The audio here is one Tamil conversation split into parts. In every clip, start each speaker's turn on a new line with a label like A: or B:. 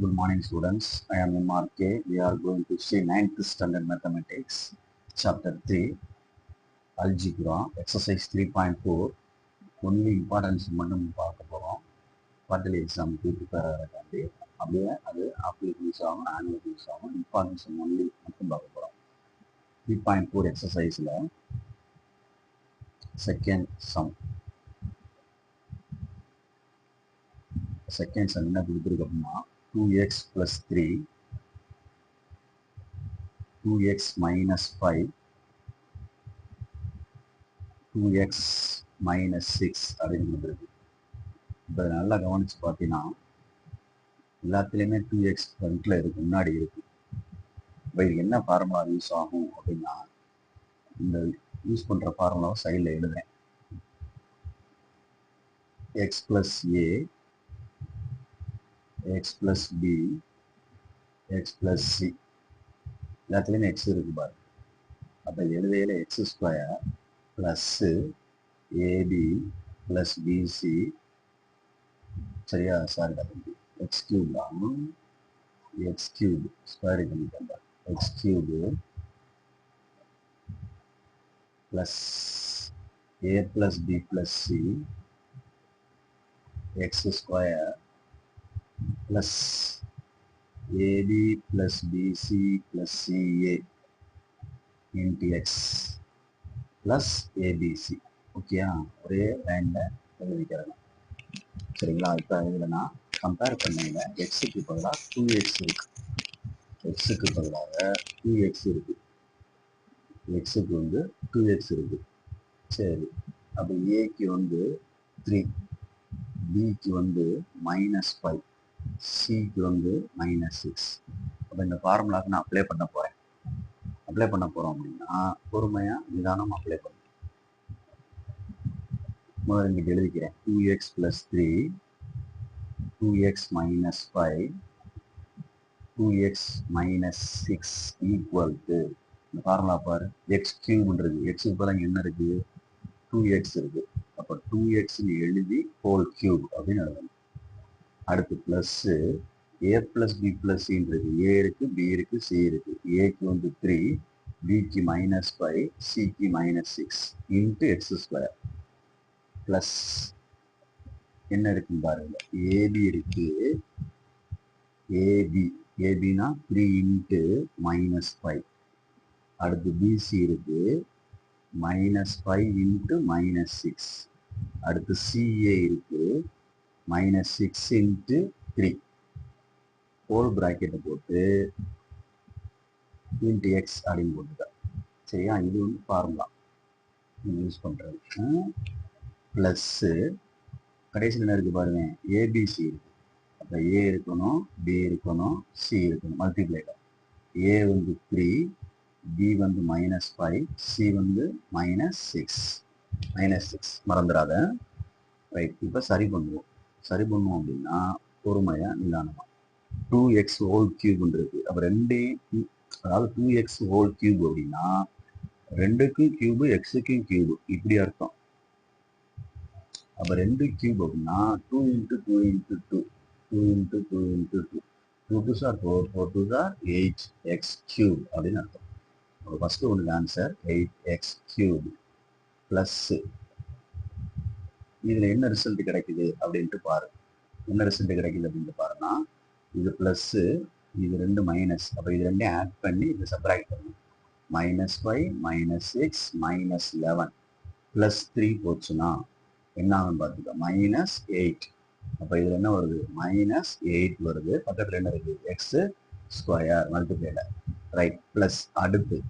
A: Good morning, students. I am MRK. We are going to see 9th standard mathematics, chapter 3, algebra, exercise 3.4. Only importance மட்டும் பார்க்க போகிறோம். குவார்டர்லி எக்ஸாமுக்கு ப்ரிப்பேர் ஆகிறக்காண்டி அப்படியே அது ஆப்லிக்கு யூஸ் ஆகும், ஆனுவலுக்கு யூஸ் ஆகும். இம்பார்ட்டன்ஸ் ஒன்லி மட்டும் பார்க்க போகிறோம். 3.4 எக்ஸசைஸில் செகண்ட் சம் என்ன கொடுத்துருக்கு அப்படின்னா 2x plus 3 2x minus 5 2x minus 6 அப்படின்னு கொடுத்துருக்கு. இப்போ நல்லா கவனிச்சு பார்த்தீங்கன்னா எல்லாத்துலேயுமே 2x ஃப்ரண்ட்ல இருக்கு, முன்னாடி இருக்கு. இப்போ இது என்ன ஃபார்முலா யூஸ் ஆகும் அப்படின்னா இந்த யூஸ் பண்ணுற ஃபார்முலாவை சைடில் எழுதுறேன். x plus a x plus b x plus c எல்லாத்துலேயுமே எக்ஸ் இருக்கு பாரு. அப்போ எழுதையில x square plus a b plus b c சரியா? சாரி எக்ஸ் கியூப் தான், எக்ஸ் கியூப் ஸ்கொயர் பண்ணிட்டு x cube plus a plus b plus c x square plus a b plus b c plus c a into x plus a b c. ஓகேயா? ஒரே லைனில் எழுதிக்கிறேன். சரிங்களா? இப்போ இதில் நான் கம்பேர் பண்ணையில் எக்ஸுக்கு பதிலாக 2x இருக்கு, எக்ஸுக்கு பதிலாக 2x இருக்கு, எக்ஸுக்கு வந்து 2x இருக்கு. சரி, அப்போ ஏக்கு வந்து 3, பிக்கு வந்து -5, சிக்கு வந்து -6. அப்போ இந்த ஃபார்முலாவுக்கு நான் அப்ளை பண்ண போகிறேன். அப்ளை பண்ண போகிறோம் அப்படின்னா பொறுமையாக நிதானம் அப்ளை பண்ணும். முதல்ல இங்கிட்ட எழுதிக்கிறேன். 2x plus 3 2x minus 5 2x minus 6 equal to இந்த ஃபார்முலா பாரு, எக்ஸ் கியூப்ன்றது எக்ஸுக்கு பதிலாக என்ன இருக்கு? 2x இருக்கு. அப்போ 2x எழுதி ஹோல் கியூப் அப்படின்னு எழுதணும். அடுத்து plus A plus b plus சின்றது ஏ இருக்கு, பி இருக்கு, சி இருக்கு. ஏக்கு வந்து 3, பிக்கு -5, சிக்கு -6 இன்ட்டு எக்ஸ் ஸ்கொயர் பிளஸ் என்ன இருக்குன்னு பாருங்க, ஏபி இருக்கு, ஏபினா 3 இன்ட்டு -5. அடுத்து பிசி இருக்கு, -5 இன்ட்டு -6. அடுத்து சிஏ இருக்கு, -6 இன்ட்டு 3 ஹோல் பிராக்கெட்டை போட்டு இன்ட்டு எக்ஸ் அப்படின்னு போட்டுக்க. சரியா? இது வந்து ஃபார்முலா யூஸ் பண்ணுறது. ப்ளஸ்ஸு கடைசியில் என்ன இருக்குது பாருங்க, ஏபிசி இருக்கு. அப்போ ஏ இருக்கணும், பி இருக்கணும், சி இருக்கணும். மல்டிப்ளைடர் ஏ வந்து 3, பி வந்து -5, சி வந்து -6 மறந்துடாத. ரைட், இப்போ சரி பண்ணுவோம். சரி பண்ணுவோம் அப்படின்னா பொறுமையாக நிதானமாக 2x ஹோல் கியூப்னு இருக்கு. அப்போ அதாவது 2x ஹோல் கியூப் அப்படின்னா 2க்கும் கியூபு எக்ஸுக்கும் கியூபு இப்படி அர்த்தம். அப்போ 2 கியூப் அப்படின்னா 2 into 2 into 2 2 into 2 into 2 2 2 sir 4 4 2 sir 8x cube அப்படின்னு அர்த்தம். அப்போ ஃபஸ்ட்டு ஒன்று ஆன்சர் 8x கியூப் ப்ளஸ் இதில் என்ன ரிசல்ட் கிடைக்குது அப்படின்ட்டு பாரு. என்ன ரிசல்ட் கிடைக்குது அப்படின்ட்டு பாருன்னா இது ப்ளஸ்ஸு, இது ரெண்டு மைனஸ். அப்போ இது ரெண்டையும் ஆட் பண்ணி இது சப்ராக்ட் பண்ணணும். -5 -6 -11 ப்ளஸ் 3 போச்சுன்னா என்ன ஆகும் பார்த்துக்க, -8. அப்போ இதில் என்ன வருது? -8 வருது. பக்கத்தில் என்ன இருக்குது? எக்ஸ் ஸ்கொயர் மல்டிப்ளைடர். ரைட், ப்ளஸ் அடுத்து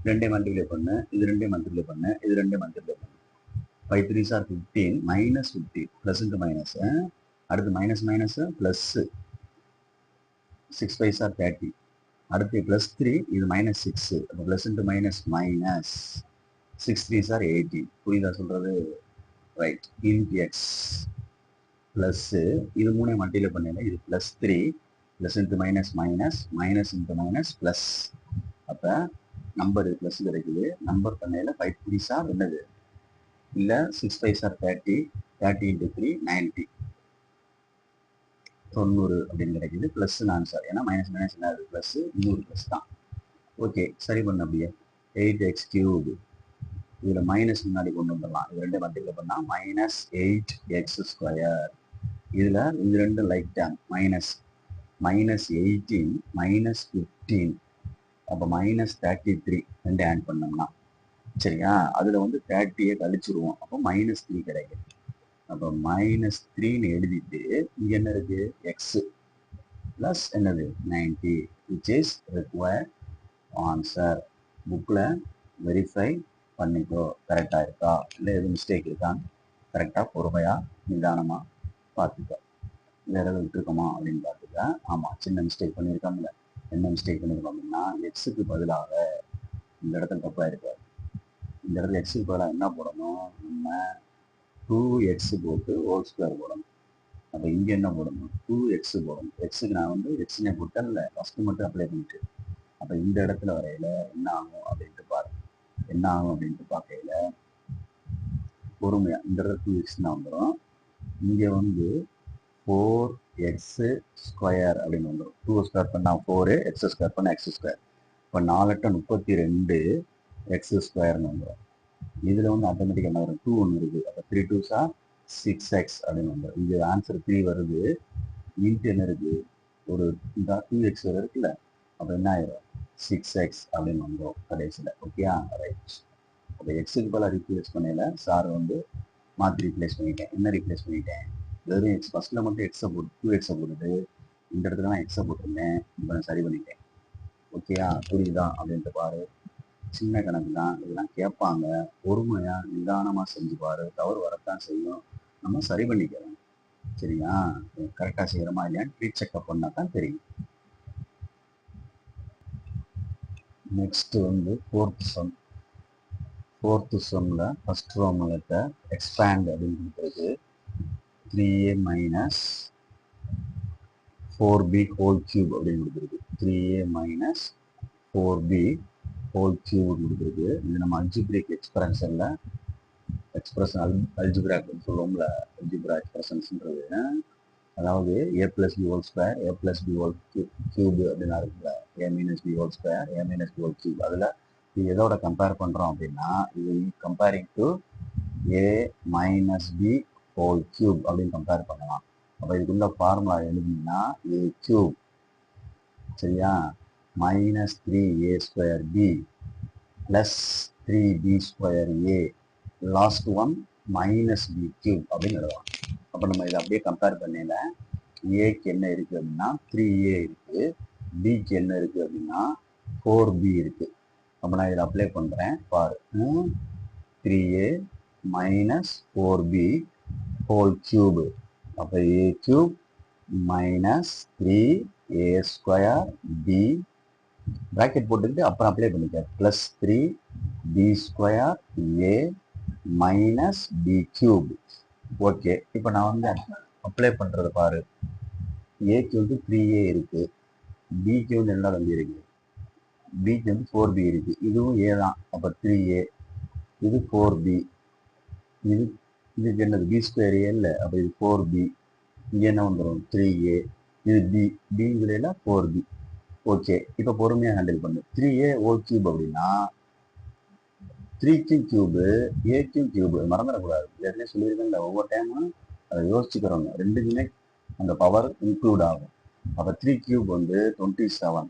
A: ரெண்டையும் மல்டிப்ளை பண்ணு, இது ரெண்டையும் மல்டிப்ளை பண்ணு, இது ரெண்டையும் மல்டிப்ளை பண்ணு. 5 3s are 15 -15 plus into minus. அடுத்து minus minus plus 6 5s are 30. அடுத்து ப்ளஸ் 3, இது -6. அப்போ plus into minus -6 3s are 18. புரியுதா சொல்றது? ரைட், இன்ட்டு எக்ஸ் ப்ளஸ்ஸு இது மூணையும் மல்டிப்ளை பண்ணல, இது +3 plus into minus minus minus into minus plus. அப்போ நம்பர் ப்ளஸ் கிடைக்குது. நம்பர் பண்ணையில் 5 3s are என்னது? இல்லை 6 5s are 30 30 இன்ட்டு 3 90. 90 அப்படின்னு கிடைக்குது. Plus answer. ஏன்னா மைனஸ் மைனஸ் என்ன ப்ளஸ், இன்னொரு ப்ளஸ் தான். ஓகே, சரி பண்ண அப்படியே 8x³ இதில் மைனஸ் முன்னாடி கொண்டு வந்துடலாம். இது ரெண்டு மல்டிப்ளை பண்ணால் -8x². இதில் இது ரெண்டு லைக் டேம் -18 -15 அப்போ -33 ரெண்டு ஆட் பண்ணோம்னா சரியா, அதில் வந்து 30 கழிச்சிருவோம். அப்போ -3 கிடைக்கும். அப்போ -3ன்னு எழுதிட்டு இங்கே என்ன இருக்கு எக்ஸ் ப்ளஸ் என்னது 90 which is required ஆன்சர். புக்கில் வெரிஃபை பண்ணிக்கோ கரெக்டாக இருக்கா இல்லை எதுவும் மிஸ்டேக் இருக்கான்னு கரெக்டாக பொறுமையாக நிதானமாக பார்த்துக்க. வேற எதாவது விட்டுருக்கோமா அப்படின்னு பார்த்துக்க. ஆமாம், சின்ன மிஸ்டேக் பண்ணியிருக்காங்கல்ல. என்ன மிஸ்டேக் பண்ணியிருக்கோம் அப்படின்னா எக்ஸுக்கு பதிலாக இந்த இடத்துல தப்பாக இருக்காது. இந்த இடத்துல எக்ஸுக்கு பதிலாக என்ன போடணும், நம்ம 2x போட்டு ஹோல் ஸ்கொயர் போடணும். அப்போ இங்கே என்ன போடணும் 2x போடணும். எக்ஸுக்கு நான் வந்து எக்ஸ்னே போட்டேன்ல, ஃபஸ்ட்டு மட்டும் அப்ளை பண்ணிட்டு அப்போ இந்த இடத்துல வரையில என்ன ஆகும் அப்படின்ட்டு பாருங்க. என்ன ஆகும் அப்படின்ட்டு பார்க்கையில பொறுமையாக இந்த இடத்துல 2x தான் வந்துடும். இங்கே வந்து 4x² அப்படின்னு வந்துடும். 2 ஸ்கொயர் பண்ணால் 4, x² பண்ணால் x². இப்போ 4 32 x²ன்னு வந்துடும். இதில் வந்து ஆட்டோமேட்டிக்காக என்ன வரும் 2 ஒன்று இருக்குது. அப்போ 3 2s are 6x அப்படின்னு வந்துடும். இங்கே ஆன்சர் 3 வருது. இன்ட்டு என்ன இருக்குது ஒரு இந்த 2x வரை இருக்குல்ல. அப்போ என்ன ஆயிரும் 6x அப்படின்னு வந்துடும் கடைசியில். ஓகேயா, ரைட். அப்போ எக்ஸுக்கு போல ரீப்ளேஸ் பண்ணல சார் வந்து மாற்றி ரீப்ளேஸ் பண்ணிட்டேன். என்ன ரீப்ளேஸ் பண்ணிட்டேன், வெறும் எக்ஸ் ஃபஸ்ட்டில் மட்டும் எக்ஸை போட்டு 2x போட்டுட்டு இந்த இடத்துல நான் எக்ஸை போட்டிருந்தேன். இப்போ நான் சரி பண்ணிட்டேன். ஓகேயா, புரியுதா அப்படின்ட்டு பாரு. சின்ன கணக்கு தான், இதெல்லாம் கேட்பாங்க. பொறுமையாக நிதானமாக செஞ்சு பாரு. தவறு வரத்தான் செய்யும், நம்ம சரி பண்ணிக்கிறோம். சரியா, கரெக்டாக செய்கிறோமா இல்லையான்னு ரீசெக்அப் பண்ணால் தான் தெரியும். நெக்ஸ்ட் வந்து ஃபோர்த்து சம்மில் ஃபர்ஸ்ட் ரோமில் இருக்க எக்ஸ்பேண்ட் அப்படின்னு கொடுத்துருக்கு. 3a minus 4b whole cube அப்படின்னு கொடுத்துருக்கு. 3a minus 4b whole cube கொடுத்துருக்கு. இது நம்ம அல்ஜிப்ரிக் எக்ஸ்பிரஷன் அல்ஜிப்ராக்னு சொல்லுவோம்ல, அல்ஜிப்ரா எக்ஸ்பிரஷன்ஸ்ன்றது. அதாவது a plus b whole square a plus b whole cube அப்படின்னு இருக்குல்ல, a minus b whole square a minus b whole cube. அதில் இது எதோட கம்பேர் பண்ணுறோம் அப்படின்னா இது comparing to a minus b whole cube அப்படின்னு கம்பேர் பண்ணலாம். அப்போ இதுக்குள்ள ஃபார்முலா எழுதிங்கன்னா a cube சரியா -3a²b plus 3b²a last one -b³ அப்படின்னு எழுதலாம். அப்போ நம்ம இதை அப்படியே கம்பேர் பண்ணல ஏக்கு என்ன இருக்குது அப்படின்னா 3a இருக்குது, பிக்கு என்ன இருக்குது அப்படின்னா 4b இருக்குது. அப்போ நான் இதை அப்ளை பண்ணுறேன் பாரு. 3a minus 4b whole cube. அப்போ a³ minus 3a²b ப்ராக்கெட் போட்டுக்கிட்டு அப்புறம் அப்ளை பண்ணிக்க plus 3b²a minus b³. Okay, இப்போ நான் வந்து அப்ளை பண்ணுறது பாரு. ஏக்கு வந்து 3a இருக்குது, பிக்கு வந்து என்ன வந்து இருக்குது, பிக்கு வந்து 4b இருக்குது. இதுவும் ஏ தான். அப்போ 3a, இது 4b, இதுக்கு என்னது b² இல்லை. அப்போ இது 4b, இங்கே என்ன வந்துடும் 3a, இது பிங்கிறதுல 4b. ஓகே, இப்போ பொறுமையாக ஹேண்டில் பண்ணு. 3a whole cube அப்படின்னா 3க்கும் கியூபு ஏக்கும் கியூபு மறந்துடக்கூடாது. ஏற்கனவே சொல்லியிருக்கேன், ஒவ்வொரு டைமும் அதை யோசிச்சுக்கிறோங்க. ரெண்டுக்குமே அந்த பவர் இன்க்ளூட் ஆகும். அப்போ 3³ வந்து 27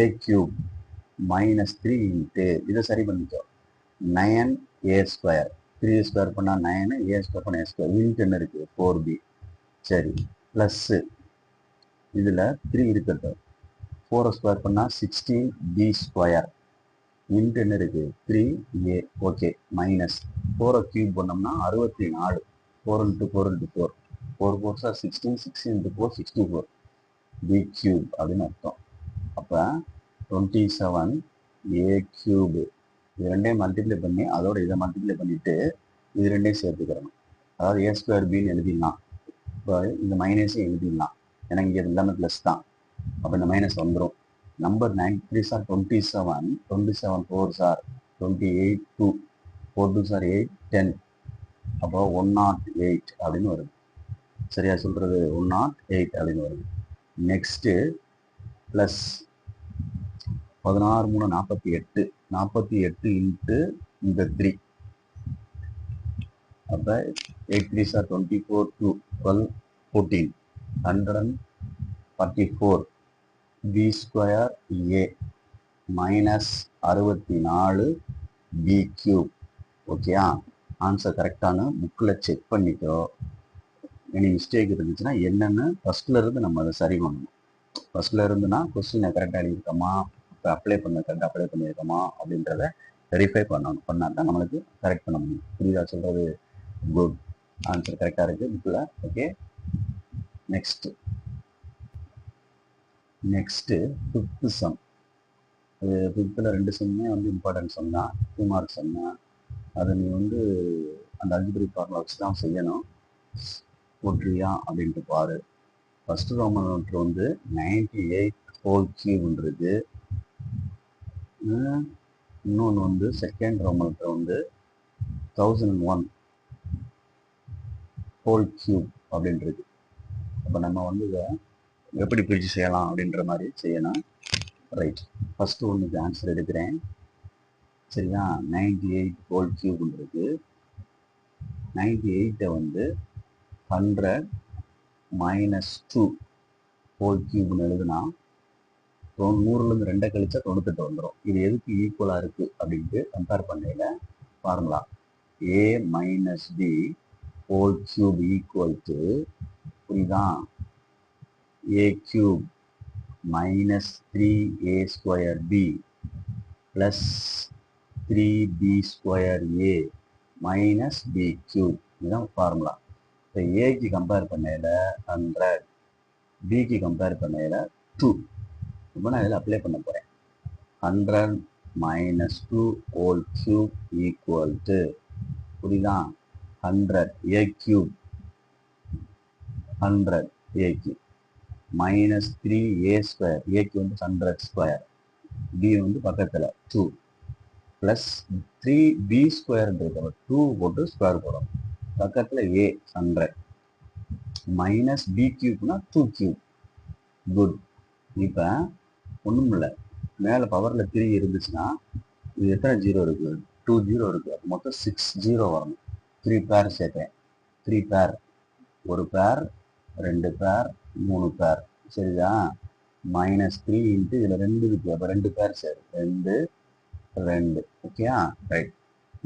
A: a³ -3 இன்ட்டு இதை சரி பண்ணிக்கோ 9a². 3a² பண்ணால் 9, a² பண்ணால் a². இன்ட்டு என்ன இருக்குது 4b. சரி, ப்ளஸ்ஸு இதில் 3 இருக்கட்டும். 4² பண்ணால் 16b². இன்ட்டு என்ன இருக்குது 3a. ஓகே, மைனஸ் 4³ பண்ணோம்னா 64. 4 × 4 × 4 4 4s are 16, 16 × 4 64 b³ அப்படின்னு அர்த்தம். அப்போ 27a³ இது ரெண்டையும் மல்டிப்ளை பண்ணி அதோட இதை மல்டிப்ளை பண்ணிட்டு இது ரெண்டையும் சேர்த்துக்கிறணும். அதாவது a²bன்னு எழுதிடலாம். இப்போ இந்த மைனஸையும் எழுதிடலாம், ஏன்னா இங்கே எல்லாமே ப்ளஸ் தான். அப்போ இந்த மைனஸ் வந்துடும். Number 9 3s are 27, 27 4s are 28, 2 4 2s are 8, 10. அப்போ 108 அப்படின்னு வருது. சரியா சொல்றது 108 அப்படின்னு வருது. நெக்ஸ்ட் பிளஸ் 16 3 48 48 இன்ட்டு இந்த 3 அப்போ 8 3 sir 24 2 12 14 144 B square a minus 64 B cube. ஓகேயா, ஆன்சர் கரெக்டான புக்கில் செக் பண்ணிக்கோ. எனி மிஸ்டேக் இருந்துச்சுன்னா என்னென்னு ஃபர்ஸ்ட்ல இருந்து நம்ம அதை சரி பண்ணணும். ஃபர்ஸ்ட்ல இருந்துன்னா கொஸ்டினை கரெக்டாக எழுதியிருக்கோமா, இப்போ அப்ளை பண்ணியிருக்கோமா அப்படின்றத வெரிஃபை பண்ணணும். பண்ணால் தான் நம்மளுக்கு கரெக்ட் பண்ண முடியும். புரியுதா சொல்றது? குட், ஆன்சர் கரெக்டாக இருக்குது புக்கில். Okay, next fifth some. அது ஃபிஃப்த்தில் 2 சம்மே வந்து இம்பார்ட்டன்ட் சம் தான், 2 மார்க் சம் தான். அதை நீ வந்து அந்த அல்ஜிப்ரிக் ஃபார்முலா வச்சு தான் செய்யணும். போட்டுறியா அப்படின்ட்டு பாரு. ஃபர்ஸ்ட் ரோமன் லெட்டர் வந்து 98 ஹோல் கியூப்ன்றது. இன்னொன்று வந்து செகண்ட் ரோமன் லெட்டர் வந்து 1001 ஹோல் கியூப் அப்படின்றது. அப்போ நம்ம வந்து இதை எப்படி பிரித்து செய்யலாம் அப்படின்ற மாதிரி செய்யணும். ரைட், ஃபர்ஸ்ட் ஒன்றுக்கு ஆன்சர் எடுக்கிறேன். சரியா, 98 ஹோல் கியூப்ன்றது 98 வந்து 100 மைனஸ் 2 ஹோல் கியூப்னு எழுதுனா 100லேருந்து 2 கழிச்சா 98 வந்துடும். இது எதுக்கு ஈக்குவலாக இருக்குது அப்படின்ட்டு கம்பேர் பண்ணையில formula a minus b whole cube equal to, புரியுதா, a cube minus 3a square b plus 3b square a minus b cube. இதுதான் ஃபார்முலா. இப்போ ஏக்கு கம்பேர் பண்ணையில் 100, பிக்கு கம்பேர் பண்ணையில் 2. இப்போ நான் இதில் அப்ளை பண்ண போகிறேன். 100 minus 2 whole cube equal to, புரியுதா, 100 a cube 100 A cube minus 3a square, ஏக்கு வந்து 100 ஸ்கொயர், பி வந்து பக்கத்தில் 2 ப்ளஸ் 3b ஸ்கொயர்ன்றது 2 போட்டு ஸ்கொயர் போடணும். பக்கத்தில் ஏ 100 மைனஸ் பி கியூப்னா 2 கியூப். குட். இப்போ ஒன்றும் இல்லை, மேலே பவரில் 3 இருந்துச்சுன்னா இது எத்தனை ஜீரோ இருக்குது? 2 ஜீரோ இருக்குது. அப்போ மொத்தம் 6 ஜீரோ வரணும். 3 பேர் சேர்த்தேன். 3 பேர், ஒரு பேர், 2 பேர், 3 பேர். சரிதா? மைனஸ் 3 இன்ட்டு இதில் 2 இருக்குது. அப்போ 2 பேர் சரி, 2 2. ஓகேயா, ரைட்.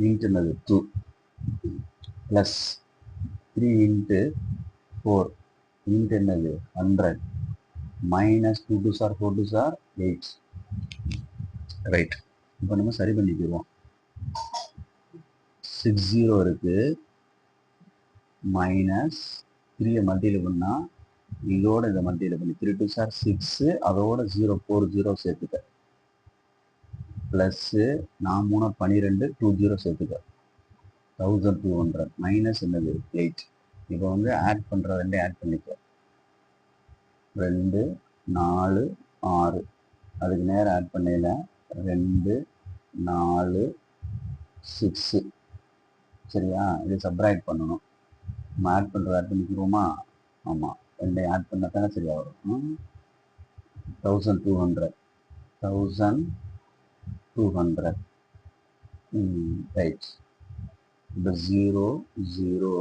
A: இன்ட்டுனது 2 ப்ளஸ் 3 இன்ட்டு 4 இன்ட்டு என்னது 100 மைனஸ் 2 2 சார் 4 2 சார் 8. ரைட், இப்போ நம்ம சரி பண்ணிக்கிடுவோம். 6 ஜீரோ இருக்கு, மைனஸ் 3 மல்டியில் பண்ணால் இதோட இதை மல்டியில் பண்ணி 3 2 சார் 6, அதோட 0 4 0 சேர்த்துக்க, ப்ளஸ்ஸு 4 3 12 2 0 சேர்த்துக்க 1200 மைனஸ் என்னது 8. இப்போ வந்து ஆட் பண்ணுற 2 ஆட் பண்ணிக்க, 2 4 6, அதுக்கு நேரம் ஆட் பண்ணையில் 2 4 6. சரியா, இது சப்ராக்ட் பண்ணணும். நம்ம ஆட் பண்ணுறது ஆட் பண்ணிக்கிறோமா? ஆமாம், 2 ஆட் பண்ணால் தானே சரியாக வரும். 1200 1200. ரைட். இப்போ 0 0,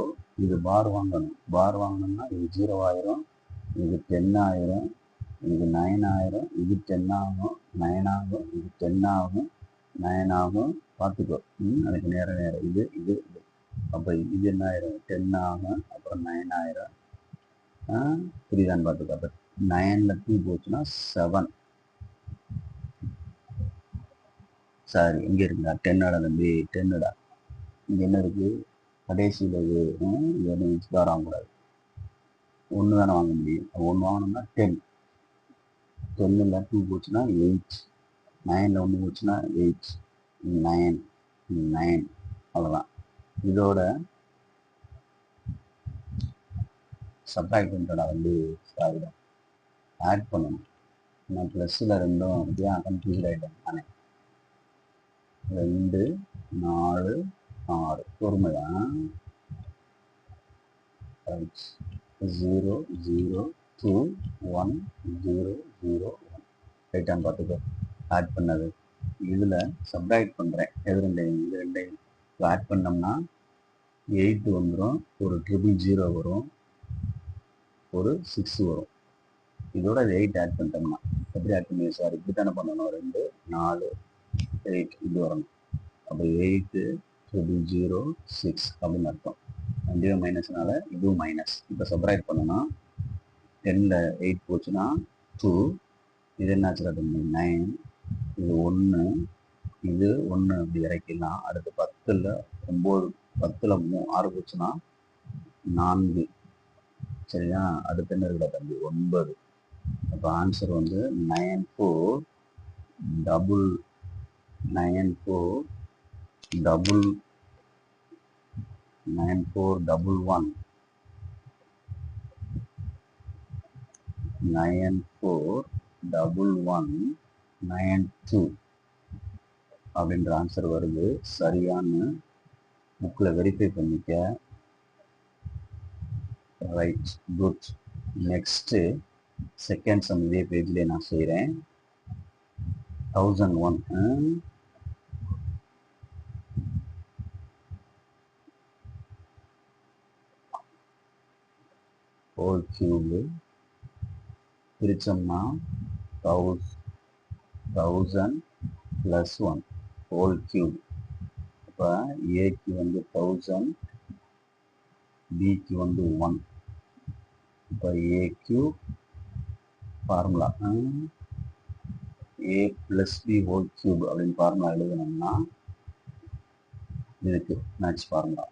A: இது பார் வாங்கணும். பார் வாங்கணும்னா இது 0 ஆயிரும், இது 10 ஆயிரும், இது 9 ஆயிரும், இது 10 ஆகும், 9 ஆகும், இது 10 ஆகும், 9 ஆகும். பார்த்துக்கோ. அதுக்கு நேரம் இது இது இது. அப்போ இது என்ன ஆயிரும்? 10 ஆகும், அப்புறம் 9 ஆயிரும். புரியுதான்னு பார்த்துக்கோ. அப்போ 9ல் 2 போச்சுன்னா 7. சாரி, இங்கே இருக்குடா 10 தம்பி, 10டா. இங்கே என்ன இருக்குது? கடைசியில் இது வந்து இன்ஸ்பார் ஆகக்கூடாது. 1 தானே வாங்க முடியும். 1 வாங்கணும்னா 10. 10ல் 2 போச்சுன்னா 8, 9ல் 1 போச்சுன்னா 8, 9 9. அவ்வளோதான். இதோட சப்ராக்ட் பண்ணுறடா வந்து ஆகிடும், ஆட் பண்ணணும். நான் ப்ளஸ்ஸில் 2ம் அப்படியே கன்ஃபியூஸ் ஆகிட்டேன் நானே. 2 4 6 பொறுமைதான். 0 0 2 1 0 0 1 ரைட்டான்னு பார்த்துக்கோ. ஆட் பண்ணது இதில் சப்ராக்ட் பண்ணுறேன். எது ரெண்டையும் இது ரெண்டையும் ஆட் பண்ணோம்னா 8 வந்துடும், ஒரு 000 வரும், ஒரு 6 வரும். இதோட 8 ஆட் பண்ணிட்டோம்னா எப்படி ஆட் பண்ணி சார் இப்படி தானே பண்ணணும், 2 4 8 இது வரணும். அப்போ 8 0 6 அப்படின்னு அர்த்தம். 0 மைனஸ்னால இதுவும் மைனஸ். இப்போ சப்ராக்ட் பண்ணணும். 10ல் 8 போச்சுன்னா 2, இது என்ன ஆச்சு 9, இது 1, இது 1 அப்படி இறக்கிடலாம். அடுத்து 10ல் 9, 10ல் 6 போச்சுன்னா 4, சரியா? அடுத்து என்ன இருக்குடா தம்பி 9. அப்போ ஆன்சர் வந்து 9411 941192 அப்படின்ற ஆன்சர் வருது. சரியான்னு புக்கில் வெரிஃபை பண்ணிக்க. Right, good. Next second sum இதே பேஜ்லேயே நான் செய்கிறேன். 1001 ஹோல் கியூபு பிரிச்சோம்னா 1000 + 1 ஹோல் கியூப். இப்போ ஏக்கு வந்து 1000, பிக்கு வந்து 1. இப்போ a cube formula a + b whole cube அப்படின்னு ஃபார்முலா எழுதணும்னா இதுக்கு மேட்ச் ஃபார்முலா.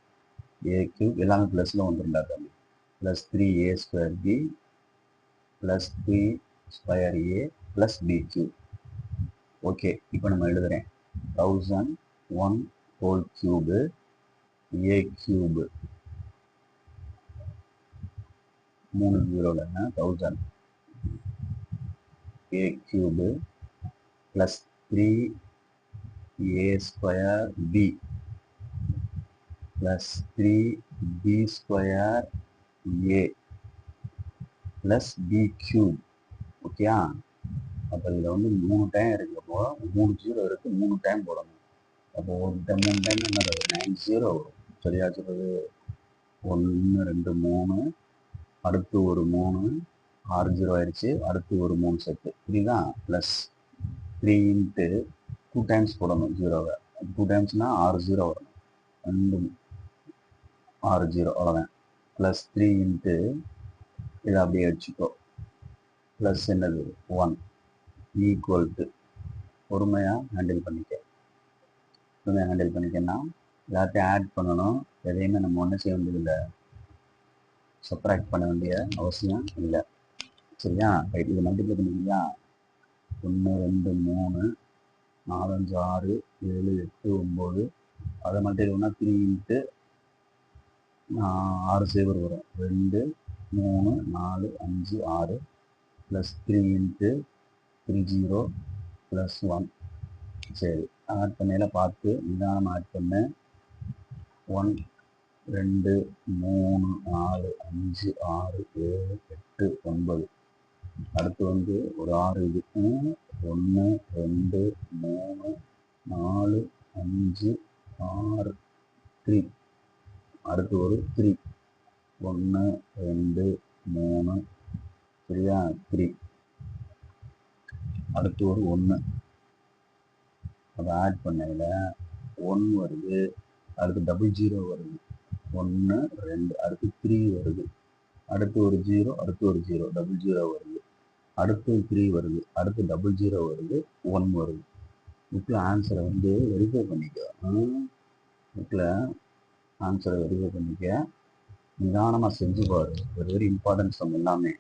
A: ஏ கியூப் எல்லாமே ப்ளஸில் வந்துருந்தா தம்பி, +3a² b +3² a + b cube. Okay, இப்போ நம்ம எழுதுகிறேன் 1001 whole cube A cube 3 0ல் 1000 a cube +3a² b +3b² a + b cube. ஓகேயா? அப்போ இதில் வந்து 3 டைம் இருக்கிறப்போ 3 0 இருக்குது, 3 டைம் போடணும். அப்போ 3 டைம் என்ன 90 வரும். சரியா சொல்கிறது? 1 2 3, அடுத்து ஒரு 3, 6 0 ஆயிடுச்சு, அடுத்து ஒரு 3 செட்டு. இதுதான் ப்ளஸ் 3 × 2 டைம்ஸ் போடணும் 0வை. 2 டைம்ஸ்னால் 6 0 வரணும். 2 6 0 அவ்வளோதான். +3 × இதை அப்படியே வச்சுக்கோ. ப்ளஸ் என்னது 1 = பொறுமையாக ஹேண்டில் பண்ணிக்கன்னா எல்லாத்தையும் ஆட் பண்ணணும். எதையுமே நம்ம ஒன்றும் செய்ய வேண்டியதில்லை, சப்ராக்ட் பண்ண வேண்டிய அவசியம் இல்லை. சரியா? ரைட், இது மல்டிப்ளை பண்ணிக்கிறியா? 1 2 3 4 5 6 7 8 9. அதை மல்டிப்ளை பண்ணால் 3 × 6 சேவர் வரும். 2 3 4 5 6 +3 × 30 + 1. சரி, ஆட் பண்ணையில பார்த்து நிதானமாக ஆட் பண்ணு. 1 2 3 4 5 6 7 8 9. அடுத்து வந்து ஒரு 6 இது 1 2 3 4 5 6 3. அடுத்து ஒரு 3 1 2 3, சரியா? 3. அடுத்து ஒரு 1. அதை ஆட் பண்ணையில் 1 வருது, அடுத்து 00 வருது, 1 2, அடுத்து 3 வருது, அடுத்து ஒரு 0, அடுத்து ஒரு 0 00 வருது, அடுத்து 3 வருது, அடுத்து 00 வருது, 1 வருது. புக்கில் ஆன்சரை வந்து வெரிஃபை பண்ணிக்க. புக்கில் ஆன்சரை வெரிஃபை பண்ணிக்க, நிதானமாக செஞ்சு பாரு. வெரி இம்பார்ட்டன்ட் சம் எல்லாமே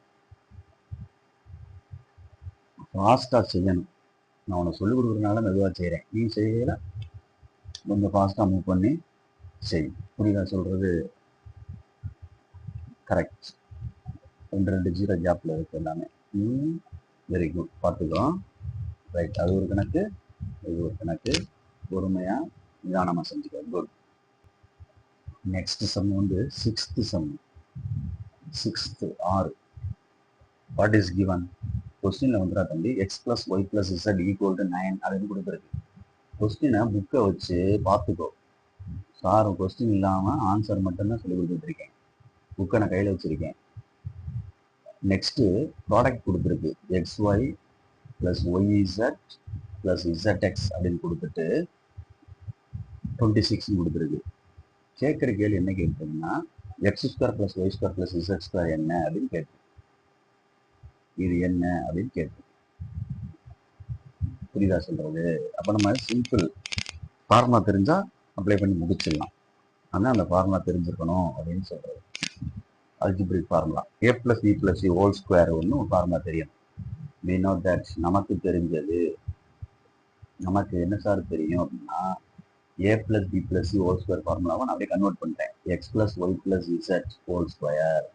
A: ஃபாஸ்ட்டாக செய்யணும். நான் உனக்கு சொல்லிக் கொடுக்குறதுனால மெதுவாக செய்கிறேன், நீ செய்யல கொஞ்சம் ஃபாஸ்ட்டாக மூவ் பண்ணி செய். புரியுதா சொல்கிறது? கரெக்ட். 2 0 கேப்பில் இருக்குது எல்லாமே. வெரி குட், பார்த்துக்கோ. ரைட், அது ஒரு கணக்கு, இது ஒரு கணக்கு. பொறுமையாக நிதானமாக செஞ்சுக்க. குட். நெக்ஸ்ட் சம் வந்து 6th some. 6th 6 what is given கொஸ்டின்ல வந்துடா தம்பி x plus y plus z equal to 9 அப்படின்னு கொடுத்துருக்கு. கொஸ்டினை புக்கை வச்சு பார்த்துக்கோ. சார் கொஸ்டின் இல்லாமல் ஆன்சர் மட்டும்தான் சொல்லி கொடுத்துட்டு இருக்கேன். புக்கை நான் கையில் வச்சிருக்கேன். நெக்ஸ்ட்டு ப்ராடக்ட் கொடுத்துருக்கு x y plus y z plus z x அப்படின்னு கொடுத்துட்டு 26 கொடுத்துருக்கு. கேட்குற கேள்வி என்ன கேட்டீங்கன்னா x square plus y square plus z square என்ன அப்படின்னு கேட்டு இது என்ன அப்படின்னு கேட்டு புரியுதா சொல்றது? அப்போ நம்ம சிம்பிள் ஃபார்முலா தெரிஞ்சா அப்ளை பண்ணி முடிச்சிடலாம். ஆனால் அந்த ஃபார்முலா தெரிஞ்சிருக்கணும் அப்படின்னு சொல்றது. Algebraic formula a plus b plus c whole square ஒன்று ஒரு ஃபார்முலா தெரியும். we know that நமக்கு தெரிஞ்சது நமக்கு என்ன சார் தெரியும் அப்படின்னா a plus b plus c whole square ஃபார்முலாவை நான் அப்படியே கன்வெர்ட் பண்ணிட்டேன். X plus y plus z whole square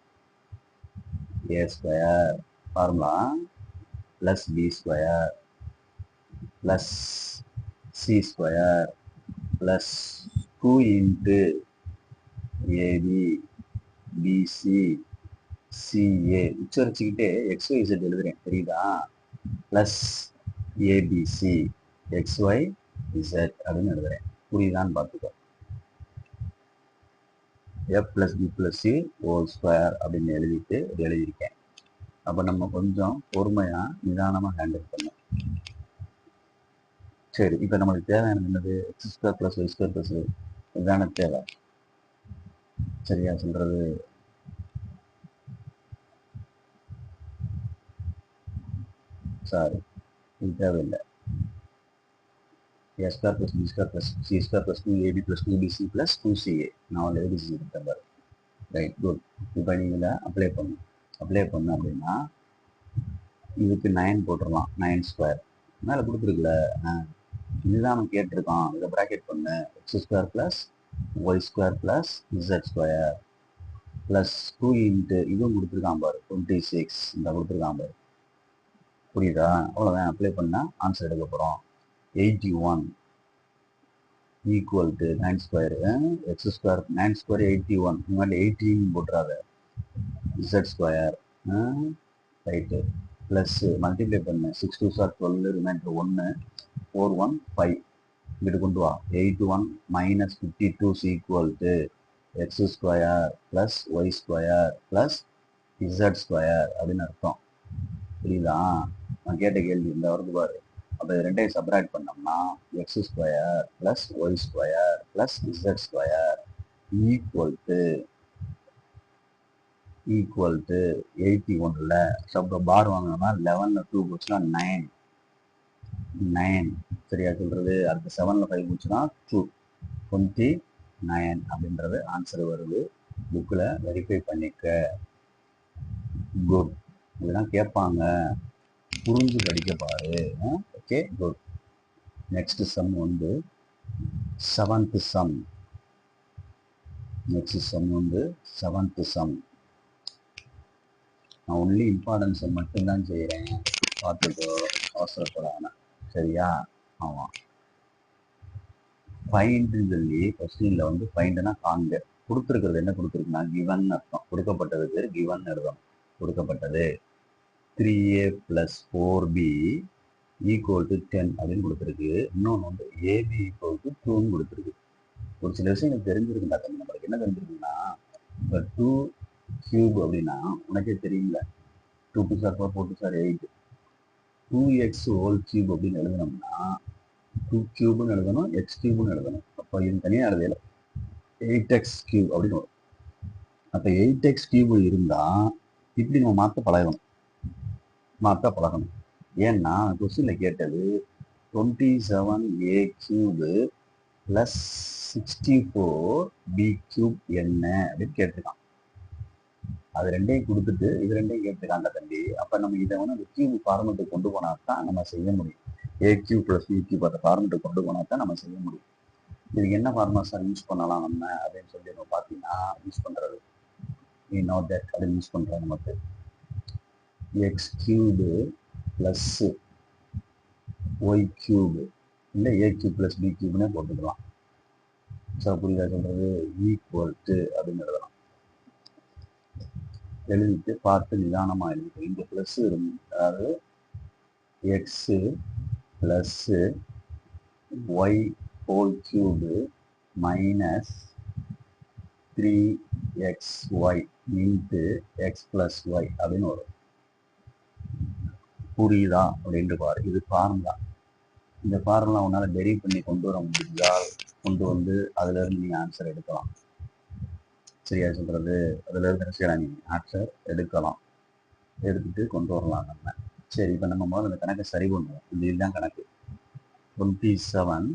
A: a square formula plus b square plus c square plus 2 into a b b c c a உச்சரிச்சுக்கிட்டே எக்ஸ்ஒய் இசட் எழுதுறேன் தெரியுதா? பிளஸ் ஏபிசி எக்ஸ்ஒய் இசட் அப்படின்னு எழுதுறேன். புரியுதான்னு பார்த்துக்கோ. F plus b plus c whole square அப்படின்னு எழுதியிருக்கேன். அப்போ நம்ம கொஞ்சம் பொறுமையாக நிதானமாக ஹேண்டில் பண்ணோம். சரி, இப்போ நம்மளுக்கு தேவையானது என்னது? X square plus y square plus இதுதான தேவை. சரியா சொல்றது? சாரி, இது தேவையில்லை. a square plus b square plus c square plus 2ab plus 2bc plus 2ca நான் ஏபிசி கொடுத்தேன் பாரு. Right, good. இப்போ நீங்கள் அப்ளை பண்ண அப்படின்னா இதுக்கு 9 போட்டுடலாம். 9 ஸ்கொயர் மேலே கொடுத்துருக்குல, இதுதான் நம்ம கேட்டிருக்கோம். இதை ப்ராக்கெட் பண்ணு. X square plus y square plus z square plus 2 into இதுவும் கொடுத்துருக்கான் பாரு 26 இந்த கொடுத்துருக்கான் பாரு. புரியுதா? அவ்வளோதான். அப்ளை பண்ணால் ஆன்சர் எடுக்க போகிறோம். 81 equal to 9 square x square 9 square 81 முன்னாடி 18 போட்டுறாத z square right plus multiply பண்ணு 6 2 சார் 12 ரிமைண்டர் 1 4 1 5 இங்கிட்டு கொண்டு வா. 81 minus 52 equal to x square plus y square plus z square அப்படின்னு அர்த்தம். புரியுதா? நான் கேட்ட கேள்வி இந்த வருது பாரு. அப்போ இது ரெண்டையும் சப்ராக்ட் பண்ணோம்னா x square plus y square plus z square equal to 81ல் சப் பார் வாங்கினோம்னா 11ல் 2 போச்சுன்னா 9 சரியா சொல்றது? அடுத்த 7ல் 5 போச்சுன்னா 2 29 அப்படின்றது ஆன்சர் வருது. புக்கில் வெரிஃபை பண்ணிக்க. குட். இதெல்லாம் கேட்பாங்க, புரிஞ்சு படிக்க பாரு. Okay, good. நெக்ஸ்ட் சம் வந்து 7th சம். நெக்ஸ்ட் சம் வந்து 7th சம். நான் ஒன்லி இம்பார்ட்டன்ஸை மட்டும்தான் செய்கிறேன், பார்த்துக்கோ, அவசரப்படாம. சரியா? ஆமாம். ஃபைண்டுன்னு சொல்லி கொஸ்டினில் வந்து ஃபைண்டுனா காண்க. கொடுத்துருக்கிறது என்ன கொடுத்துருக்குன்னா கிவன் அர்த்தம். கொடுக்கப்பட்டது பேர் கிவன் எழுதணும். கொடுக்கப்பட்டது 3a + 4b ஈக்குவல் டு 10 அப்படின்னு கொடுத்துருக்கு. இன்னொன்று வந்து ஏபி ஈக்குவல் டு 2ன்னு கொடுத்துருக்கு. ஒரு சில விஷயம் தெரிஞ்சிருக்குண்டா தம்பி. நம்மளுக்கு என்ன தெரிஞ்சிருக்குன்னா இப்போ 2 கியூப் அப்படின்னா உனக்கே தெரியுங்கள, 2 2 sir 4 4 2 sir 8 2x whole cube அப்படின்னு எழுதணும்னா 2 கியூப்னு எழுதணும், எக்ஸ் கியூப்னு எழுதணும். அப்போ இது தனியாக எழுதல 8x கியூப் அப்படின்னு வரும். அப்போ 8x கியூப் இருந்தால் இப்படி நம்ம மாற்ற பழகணும். ஏன்னா கொஸ்டினில் கேட்டது 27a cube plus 64b cube என்ன அப்படின்னு கேட்டிருக்கான். அது ரெண்டையும் கொடுத்துட்டு இது ரெண்டையும் கேட்டிருக்காங்க தம்பி. அப்போ நம்ம இதை வந்து அந்த கியூப் ஃபார்மெட்டுக்கு கொண்டு போனா தான் நம்ம செய்ய முடியும். ஏ கியூப் ப்ளஸ் பி கியூப் அந்த ஃபார்மெட்டுக்கு கொண்டு போனா தான் நம்ம செய்ய முடியும். இதுக்கு என்ன ஃபார்முலா சார் யூஸ் பண்ணலாம் நம்ம அப்படின்னு சொல்லி நம்ம பார்த்தீங்கன்னா யூஸ் பண்ணுறது அப்படின்னு யூஸ் பண்ணுறோம். நமக்கு x cube plus y cube இல்லை ஏ கியூப் ப்ளஸ் பி கியூப்னே போட்டுக்கலாம். சார் புரியுதா சொல்றது? ஈக்குவல் டு அப்படின்னு எழுதலாம். எழுதிட்டு பார்த்து நிதானமாக எழுதிட்டு இங்கே ப்ளஸ் அதாவது x plus y whole cube minus 3xy into x plus y அப்படின்னு வரும். புரியுதா அப்படின்ட்டு பாரு. இது ஃபார்முலா. இந்த ஃபார்முலா உன்னால் டெரிவ் பண்ணி கொண்டு வர முடிஞ்சால் கொண்டு வந்து அதுலேருந்து நீங்கள் ஆன்சர் எடுக்கலாம். சரியா சொல்கிறது? அதுலேருந்து என்ன நீங்கள் ஆன்சர் எடுக்கலாம், எடுத்துட்டு கொண்டு வரலாம் நம்ம. சரி, இப்போ நம்ம முதல்ல இந்த கணக்கை சரி பண்ணுவோம். இதுதான் கணக்கு. 27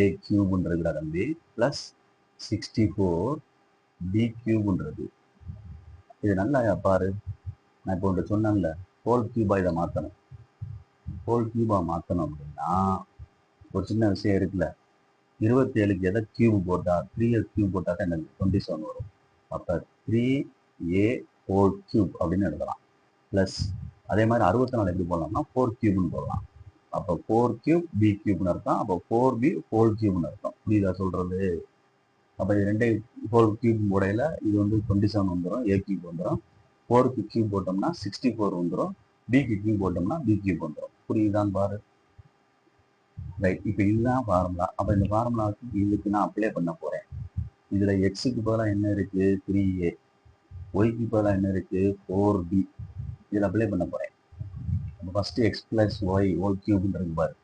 A: a கியூப்ன்றது தம்பி ப்ளஸ் 64 b கியூப்ன்றது. இது நல்லா பாரு. நான் இப்போ ஒன்று சொன்னேன்ல, ஹோல் கியூபாக இதை மாற்றணும். ஹோல் கியூபாக மாற்றணும் அப்படின்னா ஒரு சின்ன விஷயம் இருக்குல்ல, 27க்கு எதை கியூப் போட்டால் 3a கியூப் போட்டால் தான் எனக்கு 27 வரும். அப்போ 3a ஹோல் கியூப் அப்படின்னு எழுதலாம். ப்ளஸ் அதே மாதிரி 64 எப்படி போடலாம்னா 4 கியூப்னு போடலாம். அப்போ 4 கியூப் பி கியூப்னு அர்த்தம். அப்போ 4b ஹோல் கியூப்னு அர்த்தம். புரியுதா சொல்கிறது? அப்போ இது ரெண்டே ஹோல் கியூப் போடையில் இது வந்து 27 வந்துடும், ஏ கியூப் வந்துடும். 4க்கு கியூப் போட்டோம்னா 64 வந்துடும், பிக்கு கியூப் போட்டோம்னா பி கியூப் வந்துடும். புரியுதான்னு பாரு. ரைட், இப்போ இதுதான் ஃபார்முலா. அப்போ இந்த ஃபார்முலாவுக்கு இதுக்கு நான் அப்ளை பண்ண போகிறேன். இதில் எக்ஸுக்கு பதிலாக என்ன இருக்குது? 3a. ஒய்க்கு பதிலாக என்ன இருக்குது? 4b. இதில் அப்ளை பண்ண போகிறேன். அப்போ first x plus y whole கியூப்ன்றது பாரு.